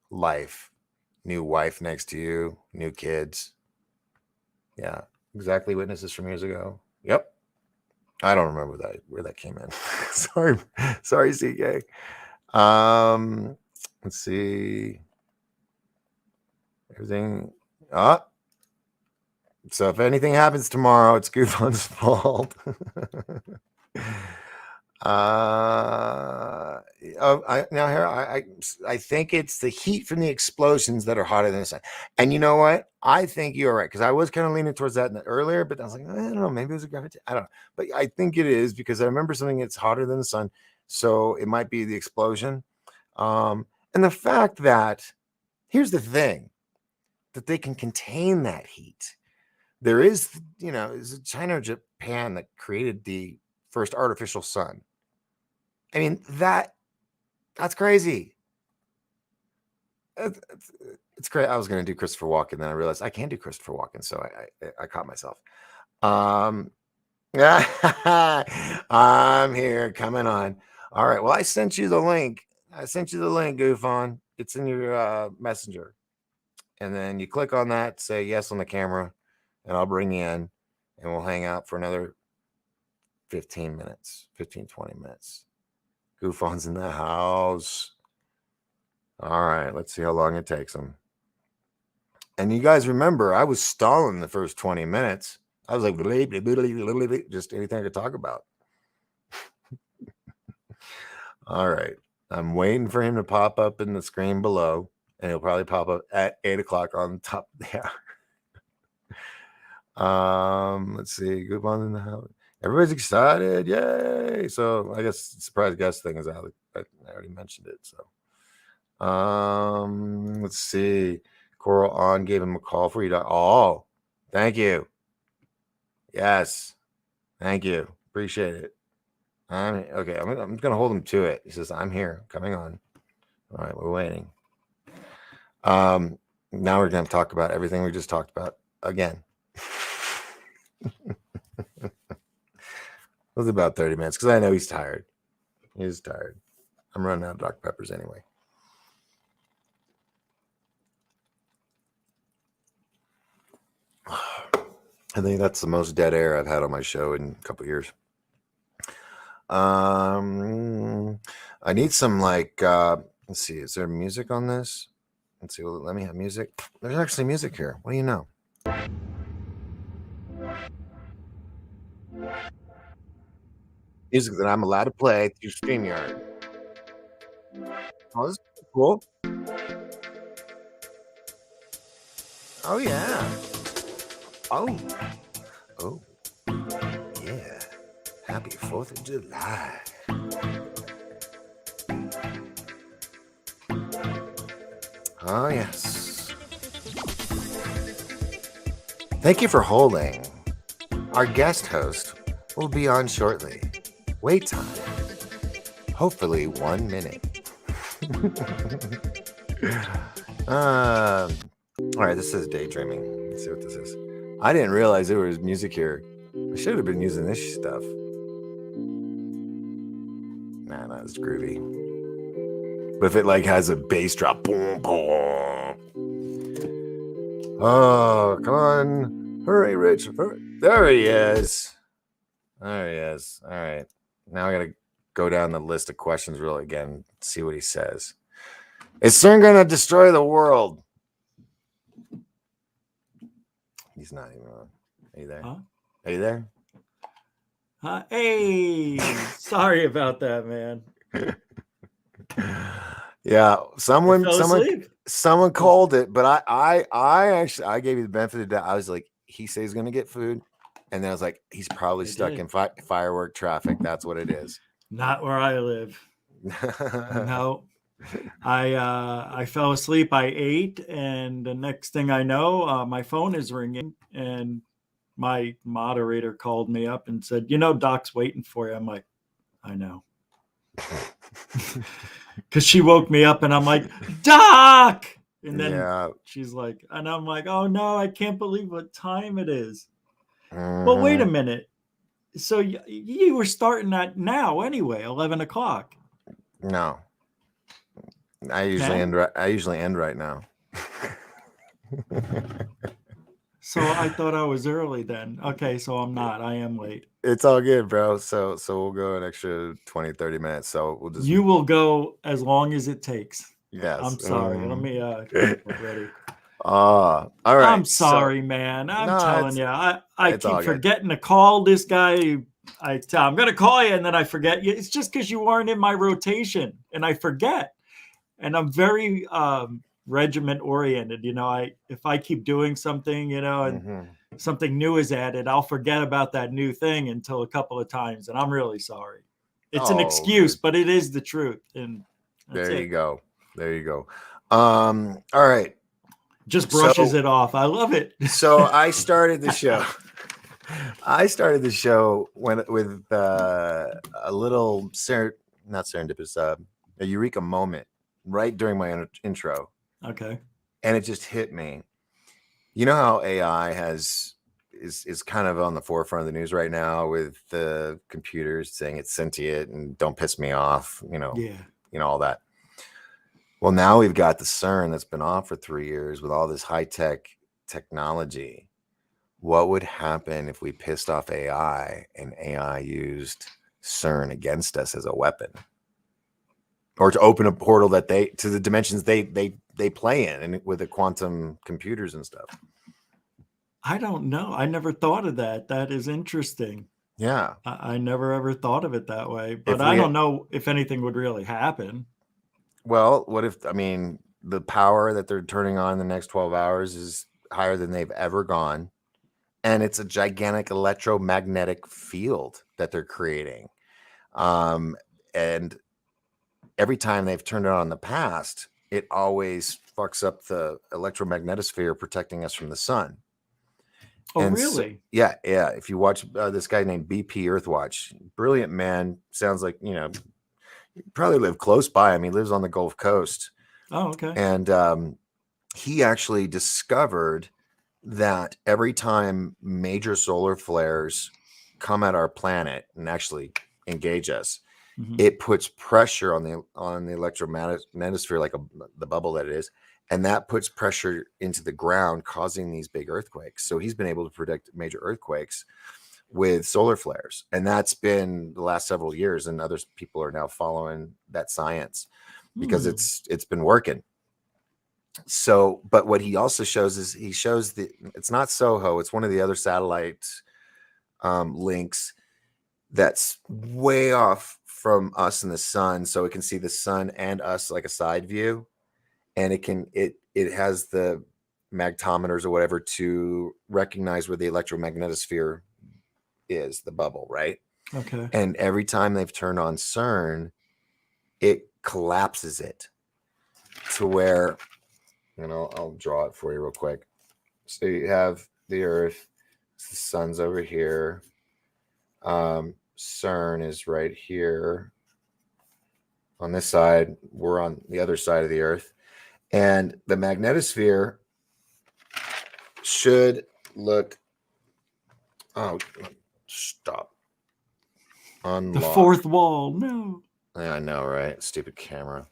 life, new wife next to you, new kids. Yeah, exactly. Witnesses from years ago. Yep. I don't remember where that came in. sorry, CK. Let's see. Everything. So if anything happens tomorrow, it's Goofon's fault. I think it's the heat from the explosions that are hotter than the sun. And you know what? I think you're right, because I was kind of leaning towards that earlier, but I was like, I don't know, maybe it was a gravity. I don't know, but I think it is, because I remember something that's hotter than the sun, so it might be the explosion. And the fact that, here's the thing, that they can contain that heat. There is, is China or Japan that created the first artificial sun. I mean, that's crazy. It's great. I was going to do Christopher Walken, then I realized I can't do Christopher Walken, so I caught myself. I'm here, coming on. All right. Well, I sent you the link. Goofon. It's in your messenger. And then you click on that, say yes on the camera, and I'll bring you in, and we'll hang out for another 20 minutes. Goofon's in the house. All right, let's see how long it takes him. And you guys remember, I was stalling the first 20 minutes. I was like, just anything I could talk about. All right, I'm waiting for him to pop up in the screen below, and he'll probably pop up at 8 o'clock on top of the hour. Let's see, Goofon's in the house. Everybody's excited. Yay. So I guess the surprise guest thing is out. I already mentioned it. So let's see. Coral On gave him a call for you. Oh, thank you. Yes. Thank you. Appreciate it. Okay. I'm gonna hold him to it. He says, I'm here, coming on. All right, we're waiting. Now we're gonna talk about everything we just talked about again. It was about 30 minutes, because I know he's tired. He's tired. I'm running out of Dr. Peppers anyway. I think that's the most dead air I've had on my show in a couple of years. I need some, let's see, is there music on this? Let's see, let me have music. There's actually music here. What do you know? Music that I'm allowed to play through StreamYard. Oh, this is cool. Oh, yeah. Oh, yeah. Happy 4th of July. Oh, yes. Thank you for holding. Our guest host will be on shortly. Wait time. Hopefully 1 minute. All right, this is daydreaming. Let's see what this is. I didn't realize there was music here. I should have been using this stuff. Nah, it's groovy. But if it has a bass drop, boom, boom. Oh, come on. Hurry, Rich. Hurry. There he is. All right. Now I got to go down the list of questions again, see what he says. Is CERN going to destroy the world? He's not even on. Are you there? Huh? Are you there? Hey, sorry about that, man. Yeah, someone called it, but I gave you the benefit of the doubt. I was like, he says he's going to get food, and then I was like, he's probably stuck in firework traffic. That's what it is. Not where I live. No. I fell asleep. I ate, and the next thing I know, my phone is ringing, and my moderator called me up and said, Doc's waiting for you. I'm like, I know. Because she woke me up, and I'm like, Doc! And then she's like, and I'm like, oh no, I can't believe what time it is. Well, wait a minute. So you were starting that now anyway, 11 o'clock. No. I usually end right now. So I thought I was early then. Okay, so I'm not. I am late. It's all good, bro. So we'll go an extra 20, 30 minutes. So we'll just You will go as long as it takes. yes. I'm sorry. Let me get ready. All right. I'm sorry, man. I'm telling you, I it's all keep good. forgetting to call this guy. I'm gonna call you, and then I forget you. It's just because you weren't in my rotation, and I forget. And I'm very regiment oriented. If I keep doing something, and something new is added, I'll forget about that new thing until a couple of times, and I'm really sorry. It's an excuse, but it is the truth. And that's there it. you go. There you go. All right. Just brushes it off. I love it. So I started the show. With a little not serendipitous, a eureka moment right during my intro. Okay. And it just hit me. You know how AI is kind of on the forefront of the news right now with the computers saying it's sentient and don't piss me off, all that. Well, now we've got the CERN that's been off for 3 years with all this high-tech technology. What would happen if we pissed off AI and AI used CERN against us as a weapon? Or to open a portal to the dimensions they play in and with the quantum computers and stuff. I don't know. I never thought of that. That is interesting. Yeah. I never ever thought of it that way, but I don't know if anything would really happen. Well, what if, the power that they're turning on in the next 12 hours is higher than they've ever gone. And it's a gigantic electromagnetic field that they're creating. And every time they've turned it on in the past, it always fucks up the electromagnetosphere protecting us from the sun. Oh, and really? Yeah. If you watch this guy named BP Earthwatch, brilliant man, sounds like, you probably live close by him. He lives on the Gulf Coast. Oh, okay. And he actually discovered that every time major solar flares come at our planet and actually engage us, it puts pressure on the electromagnetosphere, like the bubble that it is, and that puts pressure into the ground, causing these big earthquakes. So he's been able to predict major earthquakes with solar flares, and that's been the last several years, and other people are now following that science because it's been working. So, but what he also shows is it's not SOHO, it's one of the other satellite links that's way off from us and the sun, so it can see the sun and us like a side view, and it has the magnetometers or whatever to recognize where the electromagnetosphere is, the bubble, right? Okay. And every time they've turned on CERN, it collapses it to where, and I'll draw it for you real quick. So you have the Earth, the sun's over here. CERN is right here on this side. We're on the other side of the Earth, and the magnetosphere should look. Oh, stop. Unlock. The fourth wall. No. I know, right? Stupid camera.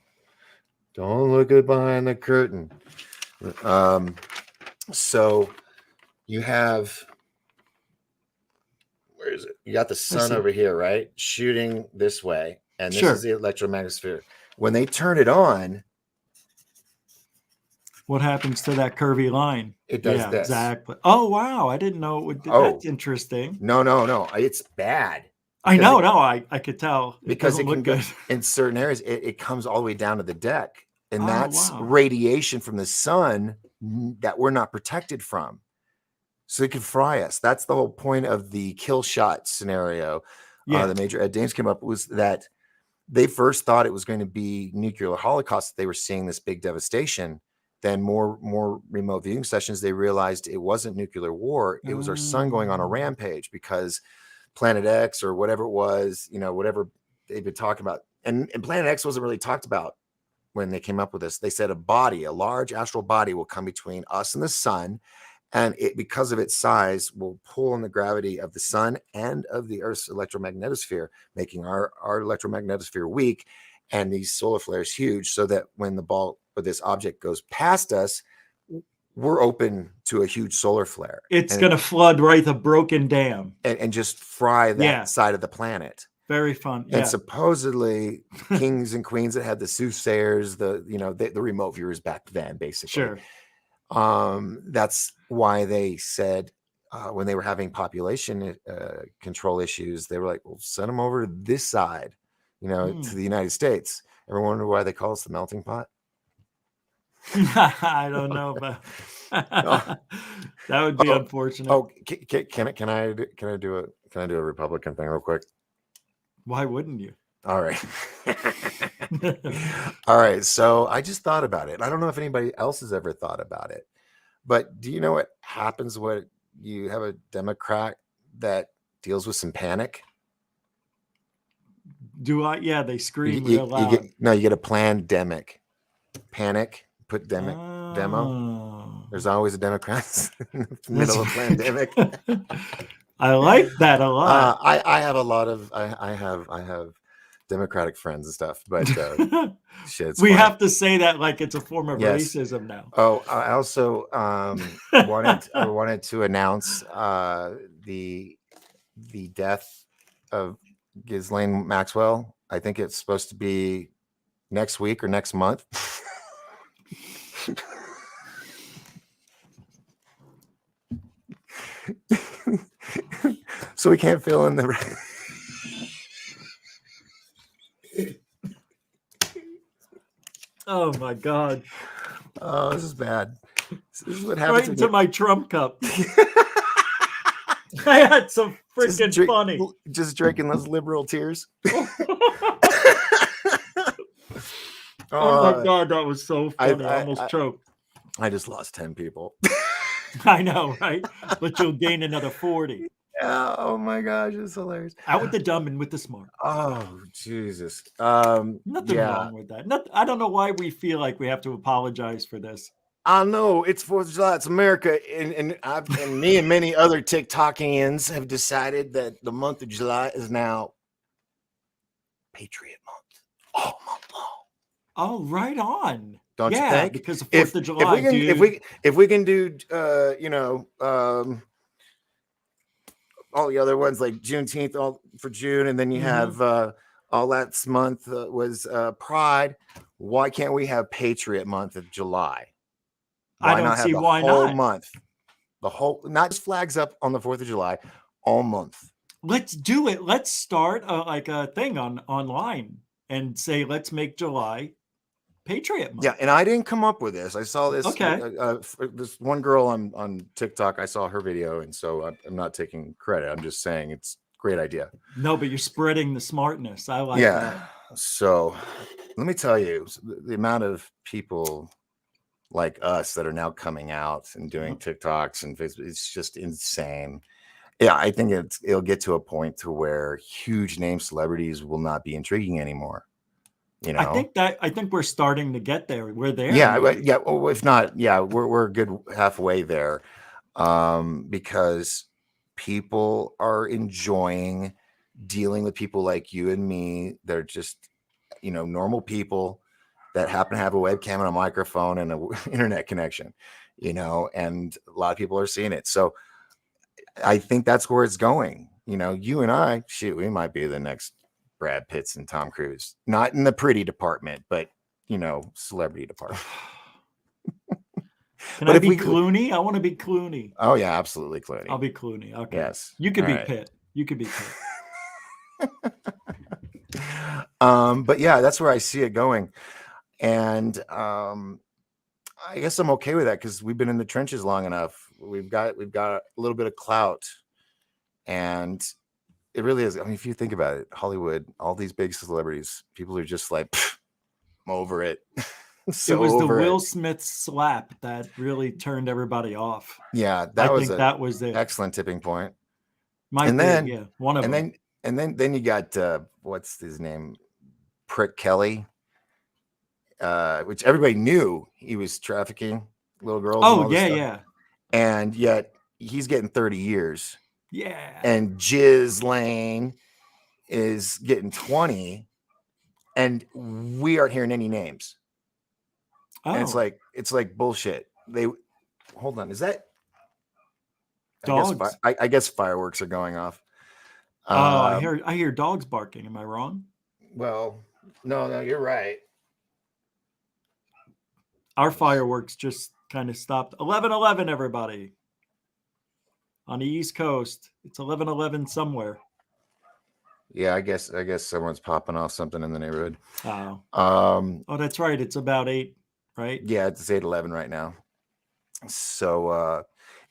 Don't look it behind the curtain. So you have, where is it? You got the sun over here, right? Shooting this way. And this is the electromagnetosphere. When they turn it on, what happens to that curvy line? It does this. Exactly. Oh, wow. I didn't know it would do. That's interesting. No. It's bad. I know. I could tell. Because it can go in certain areas, it comes all the way down to the deck. And that's radiation from the sun that we're not protected from. So it can fry us. That's the whole point of the kill shot scenario. The Major Ed Dames came up was that they first thought it was going to be nuclear holocaust. They were seeing this big devastation. Then more remote viewing sessions, they realized it wasn't nuclear war. It was our sun going on a rampage because Planet X or whatever it was, whatever they've been talking about. And Planet X wasn't really talked about when they came up with this. They said a large astral body will come between us and the sun. And it, because of its size, will pull on the gravity of the sun and of the Earth's electromagnetosphere, making our electromagnetosphere weak and these solar flares huge, so that when the ball or this object goes past us, we're open to a huge solar flare. It's going to flood right the broken dam. And just fry that Yeah. side of the planet. Very fun. And supposedly kings and queens that had the soothsayers, the remote viewers back then, basically. Sure. That's why they said when they were having population control issues, they were like, well, send them over to this side, to the United States. Ever wonder why they call us the melting pot? I don't know, but that would be unfortunate. Oh, can I do a Republican thing real quick? Why wouldn't you? All right. All right. So I just thought about it. I don't know if anybody else has ever thought about it, but do you know what happens when you have a Democrat that deals with some panic? Do I? Yeah, they scream real loud. You get a pandemic. Panic. Put demo. There's always a Democrat in the middle of a pandemic. I like that a lot. I have a lot of I have Democratic friends and stuff, but we have to say that like it's a form of racism now. Oh, I also wanted to announce the death of Ghislaine Maxwell. I think it's supposed to be next week or next month. So we can't fill in the Oh my God. Oh, this is bad. This is what happens. Right into my Trump cup. I had some freaking funny. Just drinking those liberal tears. Oh my God, that was so funny. I almost choked. I just lost 10 people. I know, right? But you'll gain another 40. Yeah, oh my gosh, it's hilarious. Out with the dumb and with the smart. Oh, Jesus. Nothing wrong with that. I don't know why we feel like we have to apologize for this. I know it's 4th of July. It's America, and me and many other TikTokians have decided that the month of July is now Patriot Month, all month long. Oh, right on. Don't you think? Because of 4th of July, if we can do, all the other ones like Juneteenth, all for June, and then you have all that month was Pride. Why can't we have Patriot Month of July? I don't see why not. The whole month, not just flags up on the 4th of July, all month. Let's do it. Let's start like a thing online and say, let's make July Patriot Month. Yeah, and I didn't come up with this. I saw this. Okay. This one girl on TikTok. I saw her video, and so I'm not taking credit. I'm just saying it's a great idea. No, but you're spreading the smartness. I like that. So let me tell you, the amount of people like us that are now coming out and doing TikToks and Facebook, it's just insane. Yeah, I think it'll get to a point to where huge name celebrities will not be intriguing anymore. I think we're starting to get there. We're there. Yeah. Well, if not, we're a good halfway there, because people are enjoying dealing with people like you and me. They're just, normal people that happen to have a webcam and a microphone and an internet connection, and a lot of people are seeing it. So I think that's where it's going. You and I, we might be the next Brad Pitts and Tom Cruise, not in the pretty department, but celebrity department. Can I be Clooney? I want to be Clooney. Oh yeah, absolutely Clooney. I'll be Clooney. Okay. Yes. You could be Pitt. You could be Pitt. But yeah, that's where I see it going, and I guess I'm okay with that because we've been in the trenches long enough. We've got a little bit of clout, and it really is. I mean, if you think about it, Hollywood, all these big celebrities, people are just like, I'm over it. It was the Will Smith slap that really turned everybody off. Yeah, that was it. Excellent tipping point. One of them. Then you got what's his name, Prick Kelly, which everybody knew he was trafficking little girls. Oh yeah. And yet he's getting 30 years. Yeah. And Ghislaine is getting 20, and we aren't hearing any names. Oh. And it's like bullshit. hold on. Is that? Dogs. I guess fireworks are going off. Oh, I hear dogs barking. Am I wrong? Well, no, you're right. Our fireworks just kind of stopped. 11:11, everybody. On the East Coast, it's 11:11 somewhere. Yeah, I guess someone's popping off something in the neighborhood. Oh, Oh, that's right. It's about 8, right? Yeah, it's 8:11 right now. So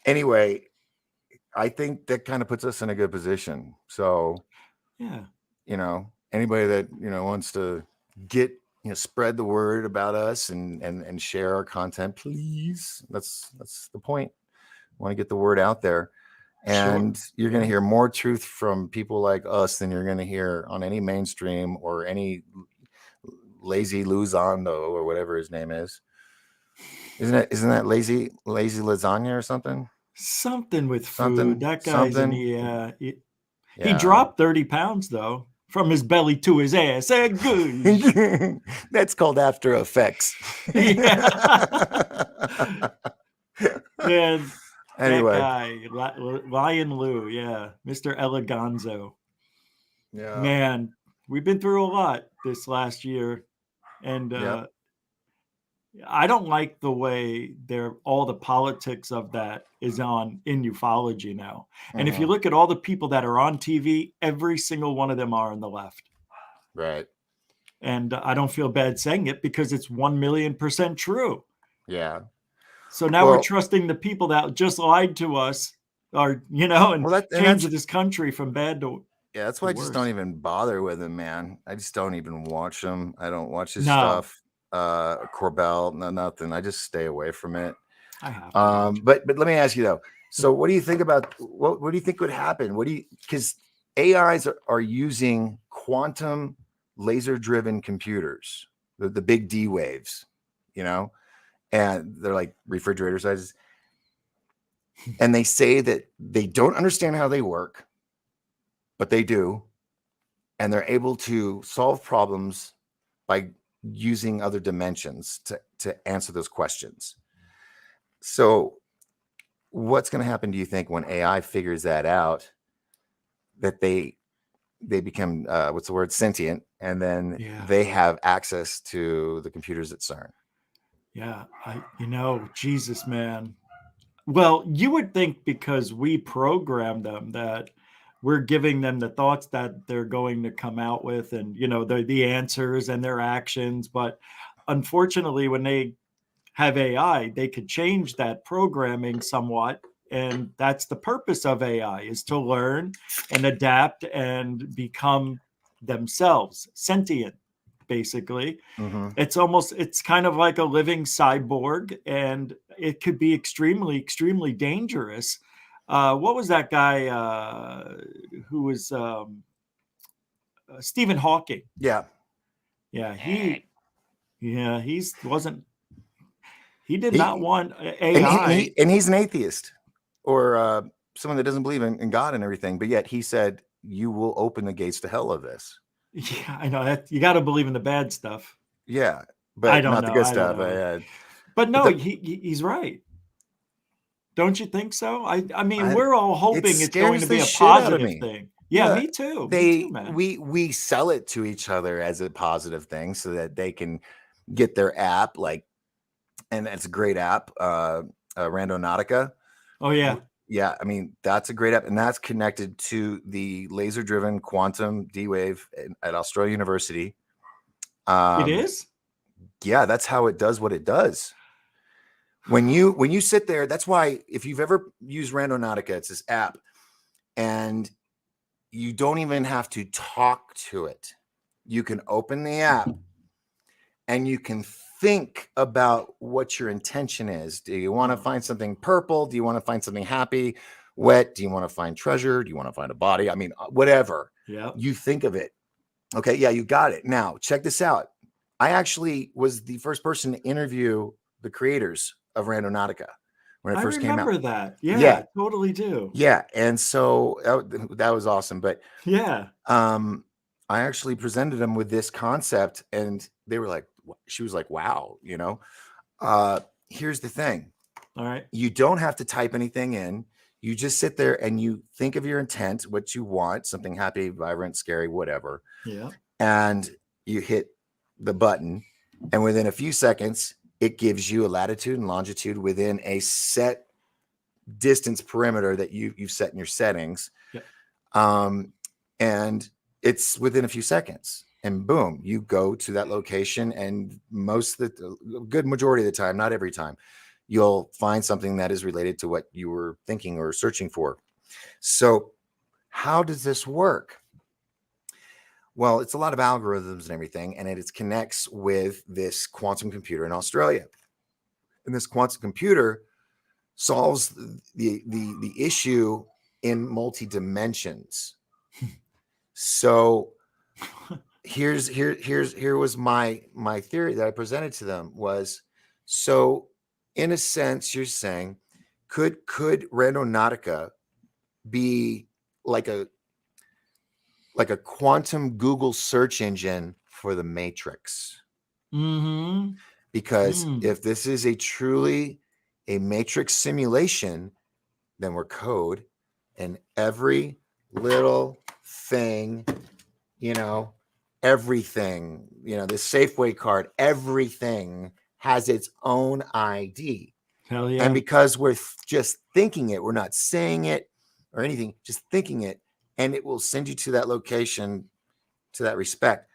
anyway, I think that kind of puts us in a good position. So, yeah, anybody that, wants to get, spread the word about us and share our content, please. That's the point. Want to get the word out there. And you're going to hear more truth from people like us than you're going to hear on any mainstream or any lazy Luzando or whatever his name is. Isn't that lazy lasagna or something? Something with food. That guy's he Yeah. dropped 30 pounds though, from his belly to his ass. Good. That's called After Effects. Yeah. Man, Anyway. that guy, Lion Lou, yeah, Mr. Eleganzo. Yeah. Man, we've been through a lot this last year, and I don't like the way all the politics of that is in ufology now. And if you look at all the people that are on TV, every single one of them are on the left. Right. And I don't feel bad saying it because it's 1,000,000% true. Yeah. So now we're trusting the people that just lied to us, and changed this country from bad to yeah. That's why I just don't even bother with him, man. I just don't even watch him. I don't watch his stuff. Corbell, nothing. I just stay away from it. I have to but let me ask you though. So what do you think about what do you think would happen? Because AIs are using quantum laser driven computers, the big D waves, and they're like refrigerator sizes. And they say that they don't understand how they work, but they do. And they're able to solve problems by using other dimensions to answer those questions. So what's going to happen, do you think, when AI figures that out, that they become sentient, and then they have access to the computers at CERN? Yeah, Jesus, man. Well, you would think because we program them that we're giving them the thoughts that they're going to come out with, and the answers and their actions. But unfortunately, when they have AI, they could change that programming somewhat. And that's the purpose of AI, is to learn and adapt and become themselves sentient, basically. It's kind of like a living cyborg, and it could be extremely, extremely dangerous. What was that guy who was Stephen Hawking? Yeah. He did not want AI. And he's an atheist, or someone that doesn't believe in God and everything. But yet he said, you will open the gates to hell of this. Yeah, I know that. You got to believe in the bad stuff. Yeah, but not the good stuff. But no, he's right. Don't you think so? I mean, we're all hoping it's going to be a positive thing. Yeah, me too. Me too, man. We sell it to each other as a positive thing so that they can get their app, and it's a great app, Randonautica. Oh yeah. Yeah, I mean, that's a great app, and that's connected to the laser-driven quantum D-Wave at Australia University. It is? Yeah, that's how it does what it does. When you sit there, that's why if you've ever used Randonautica, it's this app, and you don't even have to talk to it. You can open the app, and you can think about what your intention is. Do you want to find something purple? Do you want to find something happy, wet? Do you want to find treasure? Do you want to find a body? I mean, whatever. Yeah. You think of it. Okay. Yeah, you got it. Now, check this out. I actually was the first person to interview the creators of Randonautica when it first came out. I remember that. Yeah, totally do. Yeah. And so that was awesome. But yeah, I actually presented them with this concept, and they were like, she was like, wow, here's the thing. All right. You don't have to type anything in. You just sit there and you think of your intent, what you want, something happy, vibrant, scary, whatever. Yeah. And you hit the button. And within a few seconds, it gives you a latitude and longitude within a set distance perimeter that you've set in your settings. Yep. And it's within a few seconds. And boom, you go to that location. And good majority of the time, not every time, you'll find something that is related to what you were thinking or searching for. So how does this work? Well, it's a lot of algorithms and everything, and it connects with this quantum computer in Australia. And this quantum computer solves the issue in multi dimensions. So here was my theory that I presented to them was, so in a sense, you're saying, could Randonautica be like a quantum Google search engine for the Matrix? Mm-hmm. Because if this is truly a Matrix simulation, then we're code, and every little thing, everything, the Safeway card, everything has its own ID. Hell yeah. And because we're just thinking it, we're not saying it or anything, just thinking it, and it will send you to that location, to that respect,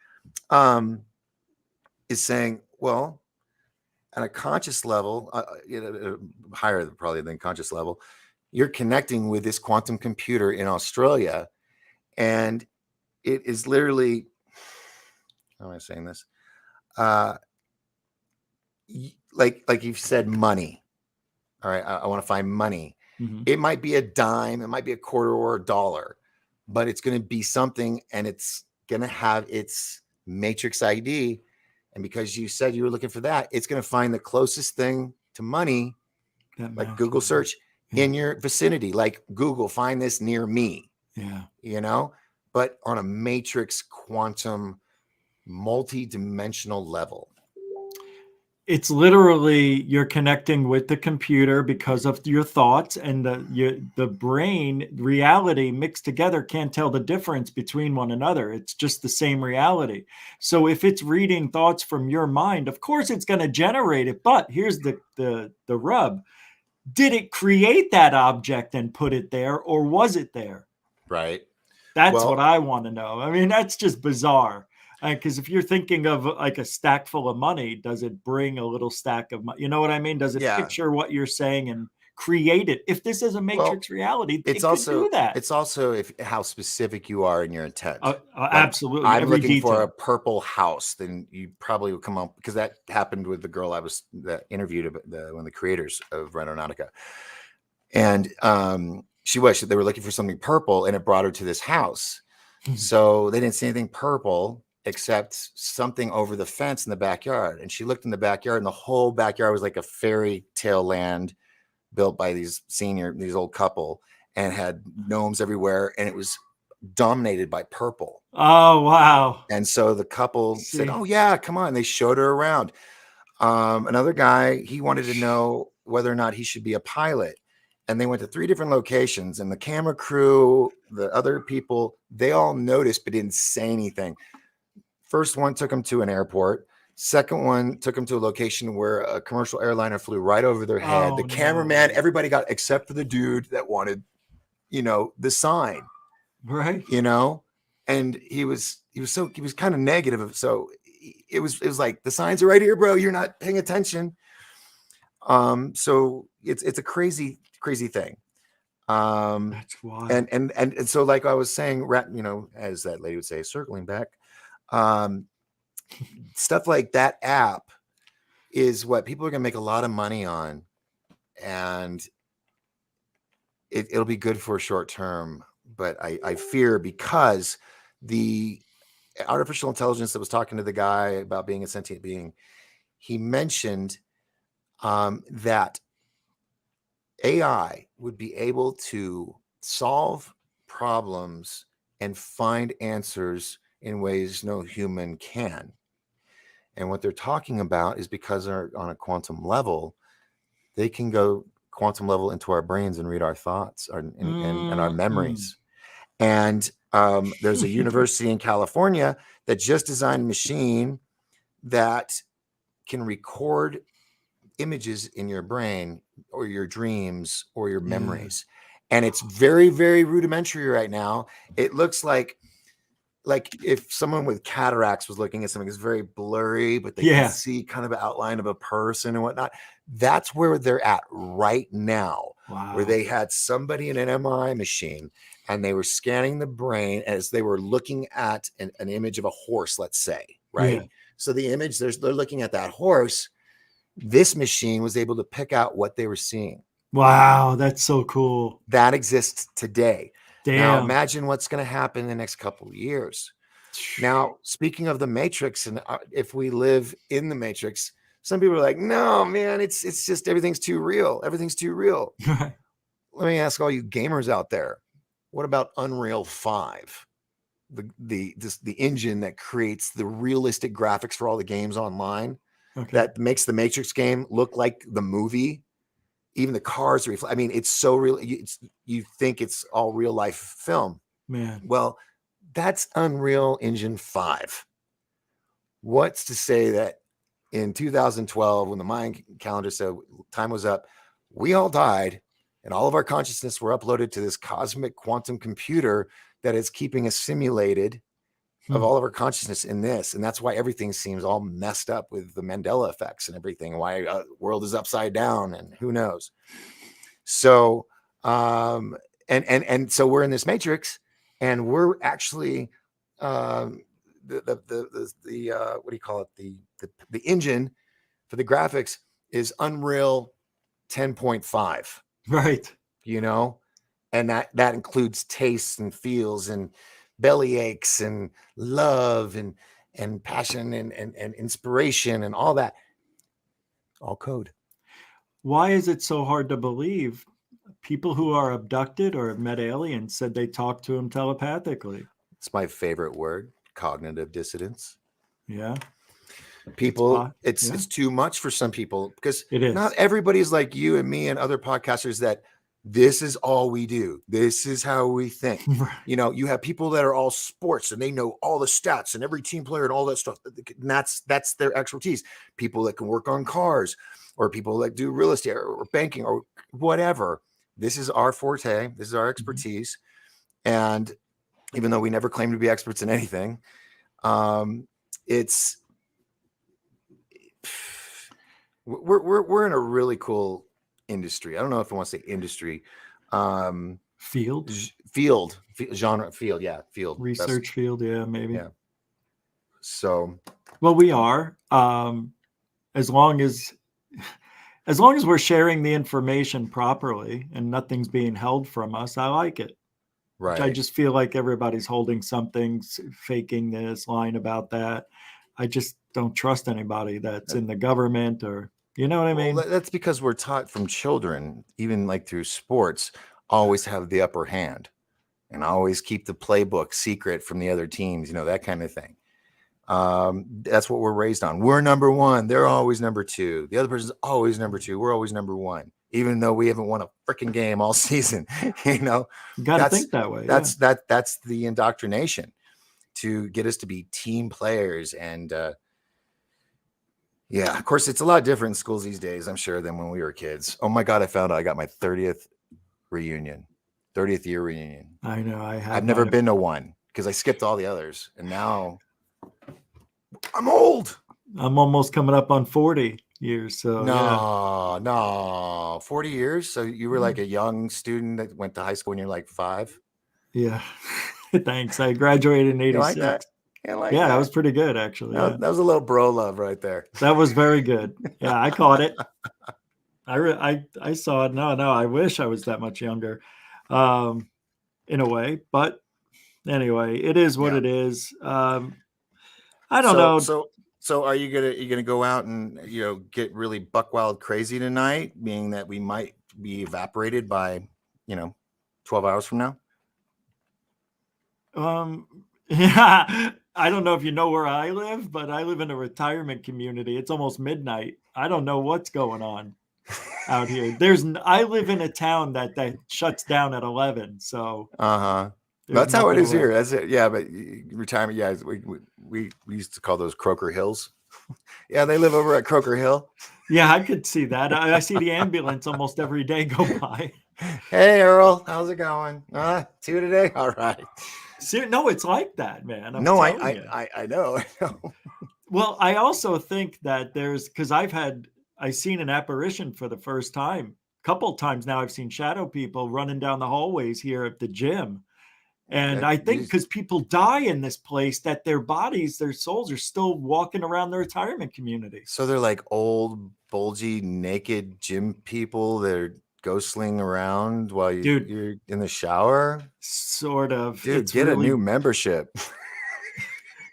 is saying, well, on a conscious level, higher probably than conscious level, you're connecting with this quantum computer in Australia, and it is literally, how am I saying this? Like you've said, money. All right, I want to find money. Mm-hmm. It might be a dime, it might be a quarter or a dollar, but it's going to be something, and it's going to have its Matrix ID. And because you said you were looking for that, it's going to find the closest thing to money, like Google search, in your vicinity, like Google, find this near me. Yeah. But on a Matrix quantum multi-dimensional level. It's literally you're connecting with the computer because of your thoughts, and the brain reality mixed together can't tell the difference between one another. It's just the same reality. So if it's reading thoughts from your mind, of course it's going to generate it. But here's the rub. Did it create that object and put it there, or was it there? Right. That's what I want to know. I mean, that's just bizarre. Because if you're thinking of like a stack full of money, does it bring a little stack of money? You know what I mean? Does it picture what you're saying and create it? If this is a Matrix reality, it could do that. It's also how specific you are in your intent. Absolutely. I'm looking for a purple house, then you probably would come up, because that happened with the girl that interviewed one of the creators of Randonautica. And they were looking for something purple, and it brought her to this house. So they didn't see anything purple except something over the fence in the backyard. And she looked in the backyard, and the whole backyard was like a fairy tale land built by these old couple, and had gnomes everywhere. And it was dominated by purple. Oh, wow. And so the couple said, oh yeah, come on. They showed her around. Another guy, he wanted to know whether or not he should be a pilot. And they went to 3 different locations, and the camera crew, the other people, they all noticed but didn't say anything. First one took them to an airport. Second one took them to a location where a commercial airliner flew right over their head. The cameraman, everybody got, except for the dude that wanted, the sign. Right. And he was kind of negative. So it was like, the signs are right here, bro. You're not paying attention. So it's a crazy thing. That's wild. And so, like I was saying, as that lady would say, circling back, stuff like that app is what people are going to make a lot of money on, and it'll be good for short term. But I fear, because the artificial intelligence that was talking to the guy about being a sentient being, he mentioned that AI would be able to solve problems and find answers in ways no human can. And what they're talking about is, because they're on a quantum level, they can go quantum level into our brains and read our thoughts and our memories. And there's a university in California that just designed a machine that can record images in your brain or your dreams or your memories. And it's very, very rudimentary right now. It looks like if someone with cataracts was looking at something, it's very blurry, but they can see kind of an outline of a person and whatnot. That's where they're at right now, where they had somebody in an MRI machine and they were scanning the brain as they were looking at an image of a horse, let's say, right? Yeah. So the image, they're looking at that horse. This machine was able to pick out what they were seeing. Wow, that's so cool. That exists today. Damn. Now imagine what's going to happen in the next couple of years. Now, speaking of the Matrix, and if we live in the Matrix, some people are like, no, man, it's just everything's too real. Everything's too real. Let me ask all you gamers out there, what about Unreal 5? The engine that creates the realistic graphics for all the games online that makes the Matrix game look like the movie. Even the cars reflect. I mean, it's so real. You think it's all real life film. Man. Well, that's Unreal Engine 5. What's to say that in 2012, when the Mayan calendar said time was up, we all died and all of our consciousness were uploaded to this cosmic quantum computer that is keeping us simulated of all of our consciousness in this. And that's why everything seems all messed up with the Mandela effects and everything, why world is upside down and who knows. So, and so we're in this Matrix and we're actually, the what do you call it? The engine for the graphics is Unreal 10.5. Right. You know, and that includes tastes and feels and belly aches and love and passion and inspiration and all that. All code. Why is it so hard to believe? People who are abducted or met aliens said they talked to him telepathically. It's my favorite word, cognitive dissonance. Yeah. People, it's too much for some people because it is. Not everybody's like you and me and other podcasters that this is all we do. This is how we think. You know, you have people that are all sports and they know all the stats and every team player and all that stuff. And that's their expertise. People that can work on cars or people that do real estate or banking or whatever. This is our forte. This is our expertise. And even though we never claim to be experts in anything, we're in a really cool industry. I don't know if I want to say industry. Field. Yeah, field. Research field, yeah, maybe. Yeah. So. Well, we are. As long as we're sharing the information properly and nothing's being held from us, I like it. Right. I just feel like everybody's holding something, faking this, lying about that. I just don't trust anybody that's in the government or, you know what I mean? Well, that's because we're taught from children, even like through sports, always have the upper hand and always keep the playbook secret from the other teams, you know, that kind of thing. That's what we're raised on. We're number one. They're always number two. The other person's always number two. We're always number one, even though we haven't won a freaking game all season. You know, you got to think that way. That's the indoctrination to get us to be team players. And yeah, of course, it's a lot different in schools these days, I'm sure, than when we were kids. Oh my God, I found out I got my 30th year reunion. I know. I've never been to one because I skipped all the others, and now I'm old. I'm almost coming up on 40 years. So no, 40 years. So you were like a young student that went to high school and you're like 5. Yeah. Thanks. I graduated in 86. You like that? Yeah, that was pretty good, actually. That was a little bro love right there. That was very good. Yeah, I caught it. I saw it. No, I wish I was that much younger, in a way. But anyway, it is what it is. I don't know. So are you gonna go out and get really buck wild crazy tonight, meaning that we might be evaporated by 12 hours from now? Yeah, I don't know if you know where I live, but I live in a retirement community. It's almost midnight. I don't know what's going on. out here. I live in a town that shuts down at 11, so Uh-huh. there's That's how it nothing is here. left. That's it. Yeah, but retirement, yeah, we used to call those Croker Hills. Yeah, they live over at Croker Hill. Yeah, I could see that. I see the ambulance almost every day go by. Hey, Earl, how's it going? 2 today? All right. No, it's like that, man. I'm No, telling you. I know. I know. Well, I also think that because I've seen an apparition for the first time. A couple of times now I've seen shadow people running down the hallways here at the gym. And I think because people die in this place, that their bodies, their souls are still walking around the retirement community. So they're like old, bulgy, naked gym people. They're ghostling around while you're in the shower. Sort of. Dude, it's get really, a new membership.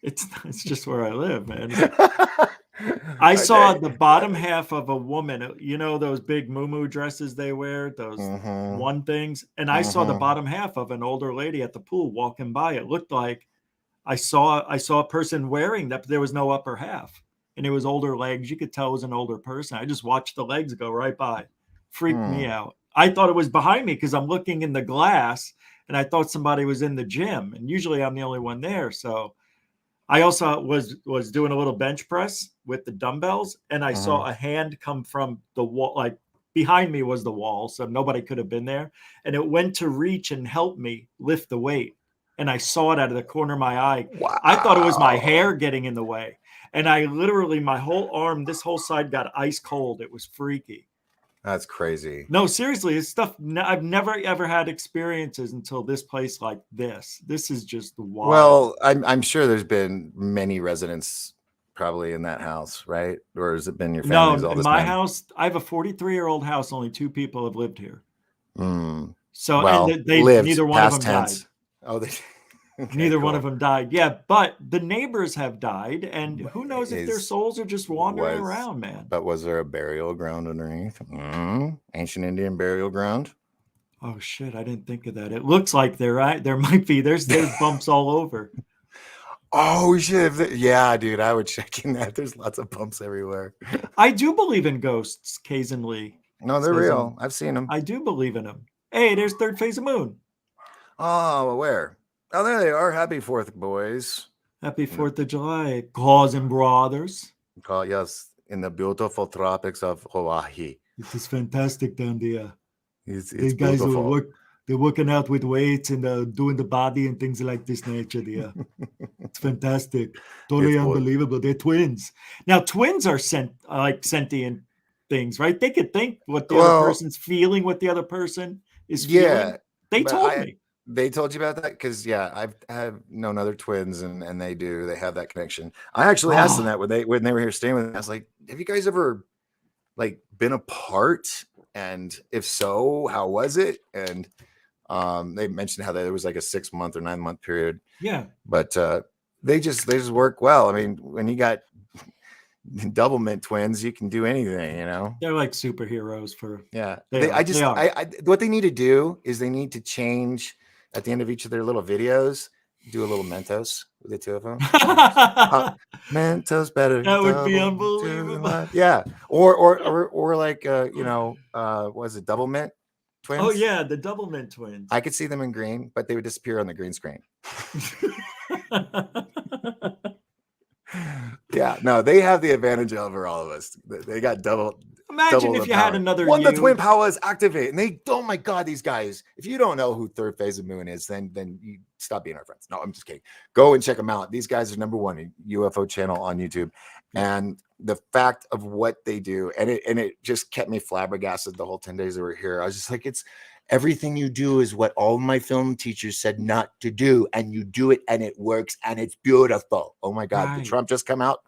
It's just where I live, man. I saw the bottom half of a woman, you know, those big muumuu dresses they wear, those one things. And I saw the bottom half of an older lady at the pool walking by. It looked like I saw a person wearing that, but there was no upper half. And it was older legs. You could tell it was an older person. I just watched the legs go right by. Freaked me out. I thought it was behind me because I'm looking in the glass and I thought somebody was in the gym. And usually I'm the only one there. So I also was doing a little bench press with the dumbbells, and I saw a hand come from the wall, like behind me was the wall, so nobody could have been there. And it went to reach and help me lift the weight. And I saw it out of the corner of my eye. Wow. I thought it was my hair getting in the way. And I literally, my whole arm, this whole side got ice cold. It was freaky. That's crazy. No, seriously, it's stuff I've never ever had experiences until this place like this. This is just wild. Well, I'm sure there's been many residents probably in that house, right? Or has it been your family's all in this my time? house, I have a 43-year-old house. Only 2 people have lived here. So, well, and they lived, neither one of them tense. died. Oh, okay, neither one of them died. Yeah, but the neighbors have died, and who knows if their souls are just wandering around, man. But was there a burial ground underneath? Ancient Indian burial ground? Oh shit, I didn't think of that. It looks like there might be. There's bumps all over. Oh, we should have. Yeah, dude, I would check in that. There's lots of bumps everywhere. I do believe in ghosts occasionally. No, they're real. I've seen them. I do believe in them. Hey, there's third phase of moon. Oh, where? Oh, there they are. Happy 4th, boys. Happy 4th of July, cousin brothers. Yes, in the beautiful tropics of Hawaii. It is fantastic down there. It's the guys beautiful. They're working out with weights and doing the body and things like this nature there. It's fantastic. Totally unbelievable. They're twins. Now, twins are like sentient things, right? They could think what the other person's feeling, what the other person is feeling. Yeah. They told me. They told you about that? Because, yeah, I've known other twins, and they have that connection. I actually asked them that when they were here staying with me. I was like, have you guys ever, like, been apart? And if so, how was it? And they mentioned how there was like a 6-month or 9-month period. Yeah. But they just work well. I mean, when you got double mint twins, you can do anything, you know. They're like superheroes for what they need to do is they need to change at the end of each of their little videos, do a little Mentos with the 2 of them. Mentos better. That would be unbelievable. Yeah. Or like was it double mint twins? Oh yeah, the double mint twins. I could see them in green, but they would disappear on the green screen. Yeah, no, they have the advantage over all of us. They got double. Imagine if you had another the twin powers activate, and they. Oh my god, these guys! If you don't know who third phase of moon is, then you stop being our friends. No, I'm just kidding. Go and check them out. These guys are #1 UFO channel on YouTube, and the fact of what they do, and it just kept me flabbergasted the whole 10 days that we're here. I was just like, it's everything you do is what all my film teachers said not to do, and you do it, and it works, and it's beautiful. Oh my god, Did Trump just come out?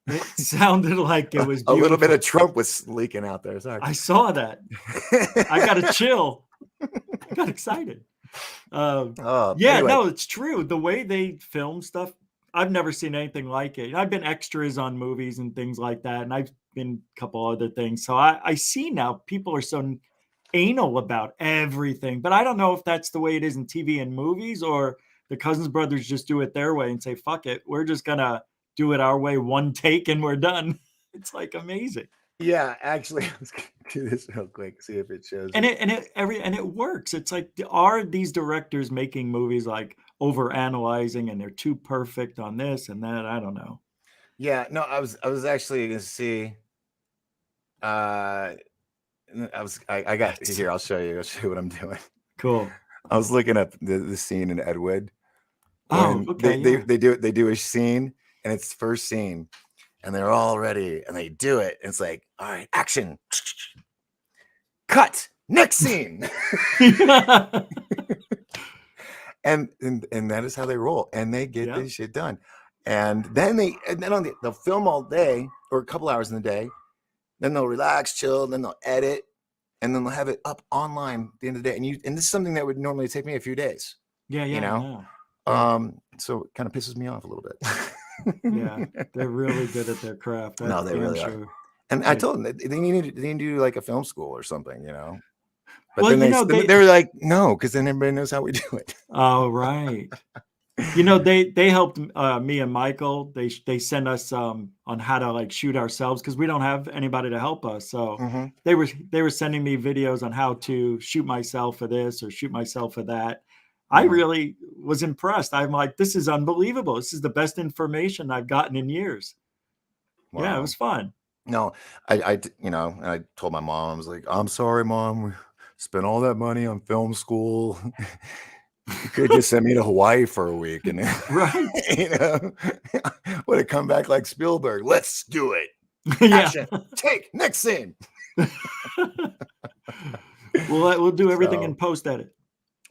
It sounded like it was beautiful. A little bit of Trump was leaking out there. Sorry. I saw that. I got a chill. I got excited. Anyway. No, it's true. The way they film stuff, I've never seen anything like it. I've been extras on movies and things like that, and I've been a couple other things. So I see now people are so anal about everything, but I don't know if that's the way it is in TV and movies, or the Cousins brothers just do it their way and say, fuck it, we're just gonna do it our way, one take, and we're done. It's like amazing. Yeah, actually, let's do this real quick. See if it shows And it. it works. It's like, are these directors making movies like over analyzing and they're too perfect on this and that? I don't know. Yeah, no, I was actually gonna see. I got That's here. I'll show you. I'll show you what I'm doing. cool. I was looking at the scene in Ed Wood Oh, when okay, yeah. they do a scene, and it's the first scene, and they're all ready and they do it. And it's like, all right, action, cut, next scene. and that is how they roll, and they get Yeah. this shit done. And then they'll film all day or a couple hours in the day. Then they'll relax, chill, then they'll edit, and then they'll have it up online at the end of the day. And this is something that would normally take me a few days. Yeah, You yeah, I know? know. Yeah. So it kind of pisses me off a little bit. Yeah, they're really good at their craft. That's No, they damn really are. sure. And I Like, told them that they need to do like a film school or something, you know. But well, then you know, they were like, no, because then everybody knows how we do it. oh, right. You know, they helped me and Michael. They sent us on how to like shoot ourselves because we don't have anybody to help us. So Mm-hmm. they were sending me videos on how to shoot myself for this or shoot myself for that. I Mm-hmm. really was impressed. I'm like, this is unbelievable. This is the best information I've gotten in years. Yeah, it Wow. was fun. No, you know, and I told my mom, I was like, I'm sorry, Mom, we spent all that money on film school. You could just send me to Hawaii for a week, and Right. you know, would have come back like Spielberg. Let's do it. Yeah. Action. Take next scene. We'll do everything So, in post edit.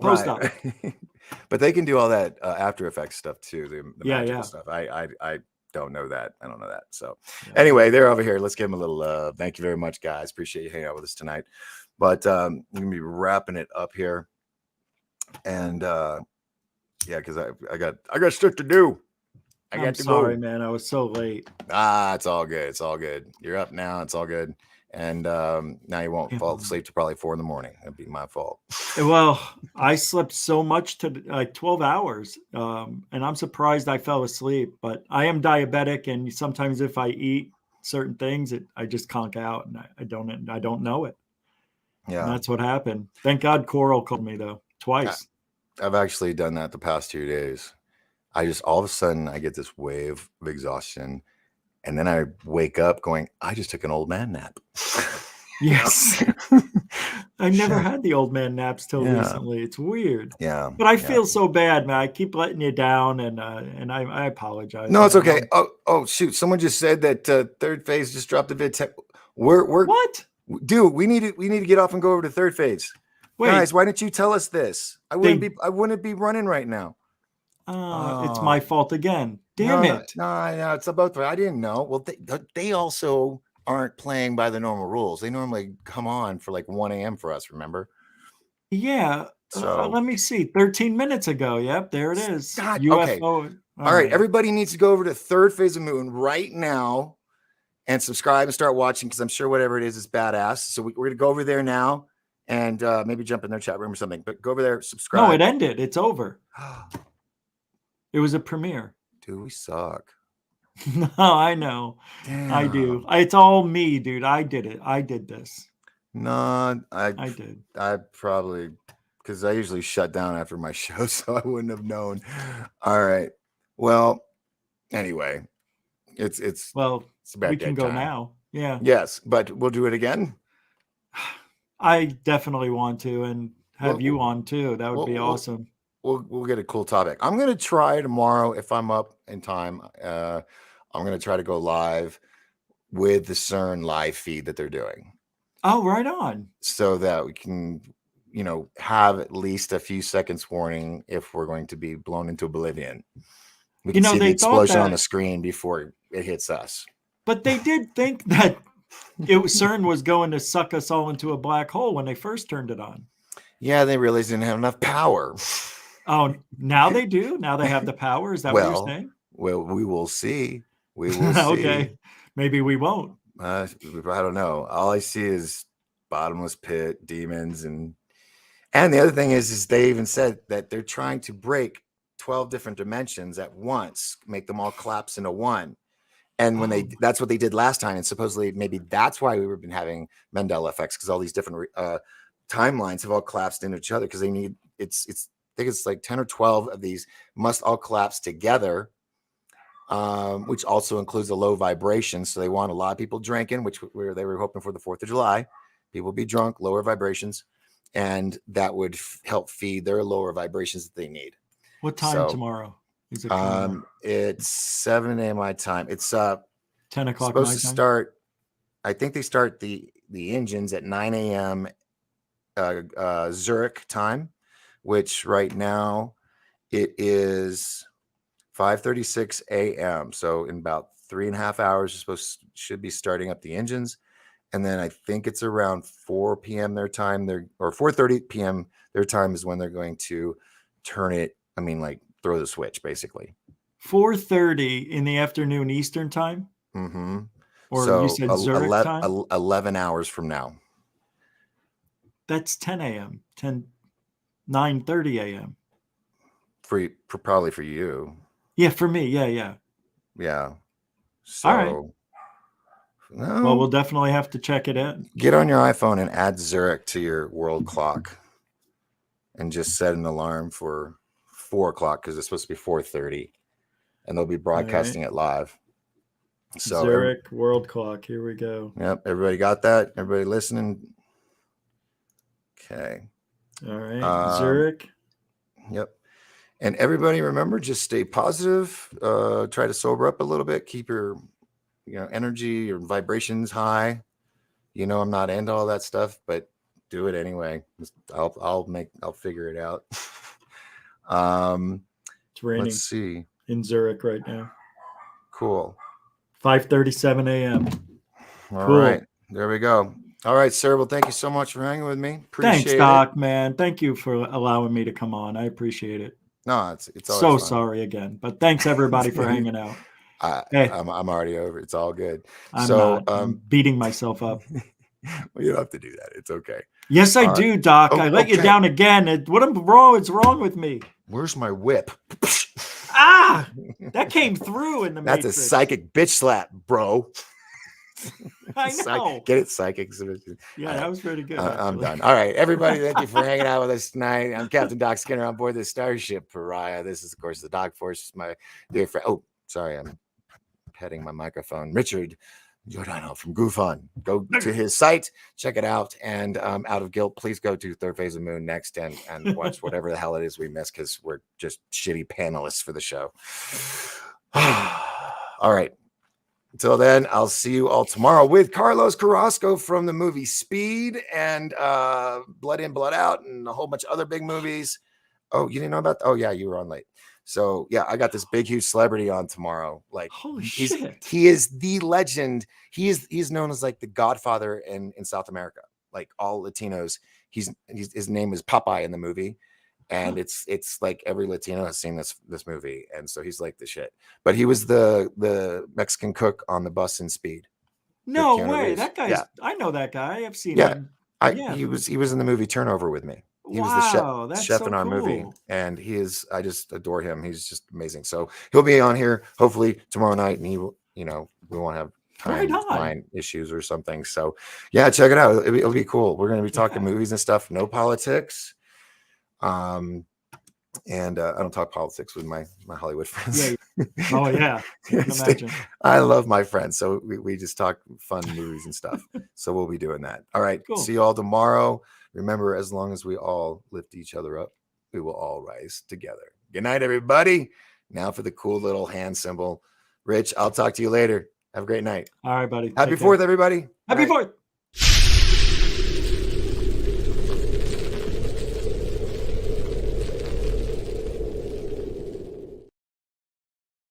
Post up. right. But they can do all that After Effects stuff too, the Yeah, magical yeah. stuff. I don't know that. I don't know that. So Yeah. anyway, they're over here. Let's give them a little love. Thank you very much, guys. Appreciate you hanging out with us tonight. But we're gonna be wrapping it up here. And yeah, because I got stuff to do. I'm sorry, man. I was so late. It's all good. It's all good. You're up now. It's all good. And now you won't fall asleep to probably 4 a.m. That'd be my fault. Well, I slept so much to like 12 hours, and I'm surprised I fell asleep. But I am diabetic, and sometimes if I eat certain things, I just conk out, and I don't know it. Yeah, and that's what happened. Thank God Coral called me though twice. I've actually done that the past 2 days. I just all of a sudden I get this wave of exhaustion, and then I wake up going, I just took an old man nap. Yes. I never had the old man naps till recently. It's weird. Yeah. But I feel so bad, man. I keep letting you down, and I apologize. No, it's okay. Oh shoot! Someone just said that Third Phase just dropped a vid. We're What? Dude, we need to get off and go over to Third Phase. Wait, guys, why didn't you tell us this? I wouldn't be running right now. It's my fault again. Damn it! No, it's about. I didn't know. Well, they also aren't playing by the normal rules. They normally come on for like 1 a.m. for us. Remember? Yeah. So let me see. 13 minutes ago. Yep, there it is. God, UFO. okay. All right, everybody needs to go over to Third Phase of Moon right now and subscribe and start watching, because I'm sure whatever it is badass. So we're gonna go over there now and maybe jump in their chat room or something. But go over there, subscribe. No, it ended. It's over. It was a premiere. Dude, we suck. No, I know. Damn. I do. It's all me, dude. I did it. I did this. No, I did. I probably, because I usually shut down after my show, so I wouldn't have known. All right. Well, anyway, it's well, about we can go time. Now. Yeah. Yes, but we'll do it again. I definitely want to, and have you on too. That would be awesome. We'll get a cool topic. I'm gonna try tomorrow if I'm up in time. I'm gonna try to go live with the CERN live feed that they're doing. Oh, right on. So that we can, have at least a few seconds warning if we're going to be blown into oblivion. We can see the explosion on the screen before it hits us. But they did think that CERN was going to suck us all into a black hole when they first turned it on. Yeah, they realized they didn't have enough power. Oh, now they do? Now they have the power? Is that what you're saying? Well, we will see. We will see. Okay. Maybe we won't. I don't know. All I see is bottomless pit, demons, and the other thing is they even said that they're trying to break 12 different dimensions at once, make them all collapse into one. And when that's what they did last time. And supposedly maybe that's why we've been having Mandela effects, because all these different timelines have all collapsed into each other, because they need, I think it's like 10 or 12 of these must all collapse together, which also includes a low vibration. So they want a lot of people drinking, which they were hoping for the 4th of July. People would be drunk, lower vibrations, and that would help feed their lower vibrations that they need. What time tomorrow? Is it it's 7 a.m. my time. It's 10 o'clock supposed my to time? start. I think they start the engines at 9 a.m. Zurich time, which right now it is 5:36 a.m. So in about 3.5 hours, should be starting up the engines. And then I think it's around 4 p.m. their time, or 4:30 p.m. their time is when they're going to turn it. I mean, like throw the switch, basically. 4:30 in the afternoon Eastern time? Mm-hmm. Or so you said Zurich time? 11 hours from now. That's 10 a.m. 9:30 a.m. Probably for you. Yeah, for me. Yeah. So, all right. No. Well, we'll definitely have to check it out. Get on your iPhone and add Zurich to your world clock, and just set an alarm for 4 o'clock, because it's supposed to be 4:30, and they'll be broadcasting it live. So Zurich world clock. Here we go. Yep. Everybody got that? Everybody listening? Okay. All right. Zurich. Yep. And everybody, remember, just stay positive. Try to sober up a little bit. Keep your energy, your vibrations high. I'm not into all that stuff, but do it anyway. I'll figure it out. It's raining. Let's see. In Zurich right now. Cool. 5:37 a.m. All right. There we go. All right, sir. Well, thank you so much for hanging with me. Thanks, Doc, man. Thank you for allowing me to come on. I appreciate it. No, it's always so fun. Sorry again, but thanks everybody for hanging out. I'm already over. It's all good. I'm beating myself up. Well, you don't have to do that. It's okay. Yes, I do, Doc. I let you down again. What's wrong with me? Where's my whip? That came through in the That's Matrix. a psychic bitch slap, bro. I know. Get it, psychic. Yeah, that was pretty good. I'm done. All right, everybody, thank you for hanging out with us tonight. I'm Captain Doc Skinner on board the Starship Pariah. This is, of course, the Doc Force. My dear friend. Oh, sorry, I'm petting my microphone. Richard Giordano from Goofon. Go to his site, check it out, and out of guilt, please go to Third Phase of Moon next and watch whatever the hell it is we miss, because we're just shitty panelists for the show. All right. Until then, I'll see you all tomorrow with Carlos Carrasco from the movie Speed and Blood In, Blood Out, and a whole bunch of other big movies. Oh, you didn't know about that? Oh, yeah, you were on late. So, yeah, I got this big, huge celebrity on tomorrow. Like, holy shit. He is the legend. He's known as like the Godfather in South America. Like all Latinos, his name is Popeye in the movie. And it's like every Latino has seen this movie, and so he's like the shit. But he was the Mexican cook on the bus in Speed. No way, that guy's. Yeah. I know that guy. I've seen him. He was in the movie Turnover with me. He was the chef in our movie, and I just adore him. He's just amazing. So he'll be on here hopefully tomorrow night, and we won't have timeline issues or something. So yeah, check it out. It'll be cool. We're going to be talking movies and stuff. No politics. And I don't talk politics with my Hollywood friends. Yeah. Oh yeah, I can imagine. I love my friends, so we just talk fun movies and stuff. So we'll be doing that. All right, cool. See you all tomorrow. Remember, as long as we all lift each other up, we will all rise together. Good night, everybody. Now for the cool little hand symbol. Rich, I'll talk to you later. Have a great night. All right, buddy. Happy 4th, everybody. Happy 4th.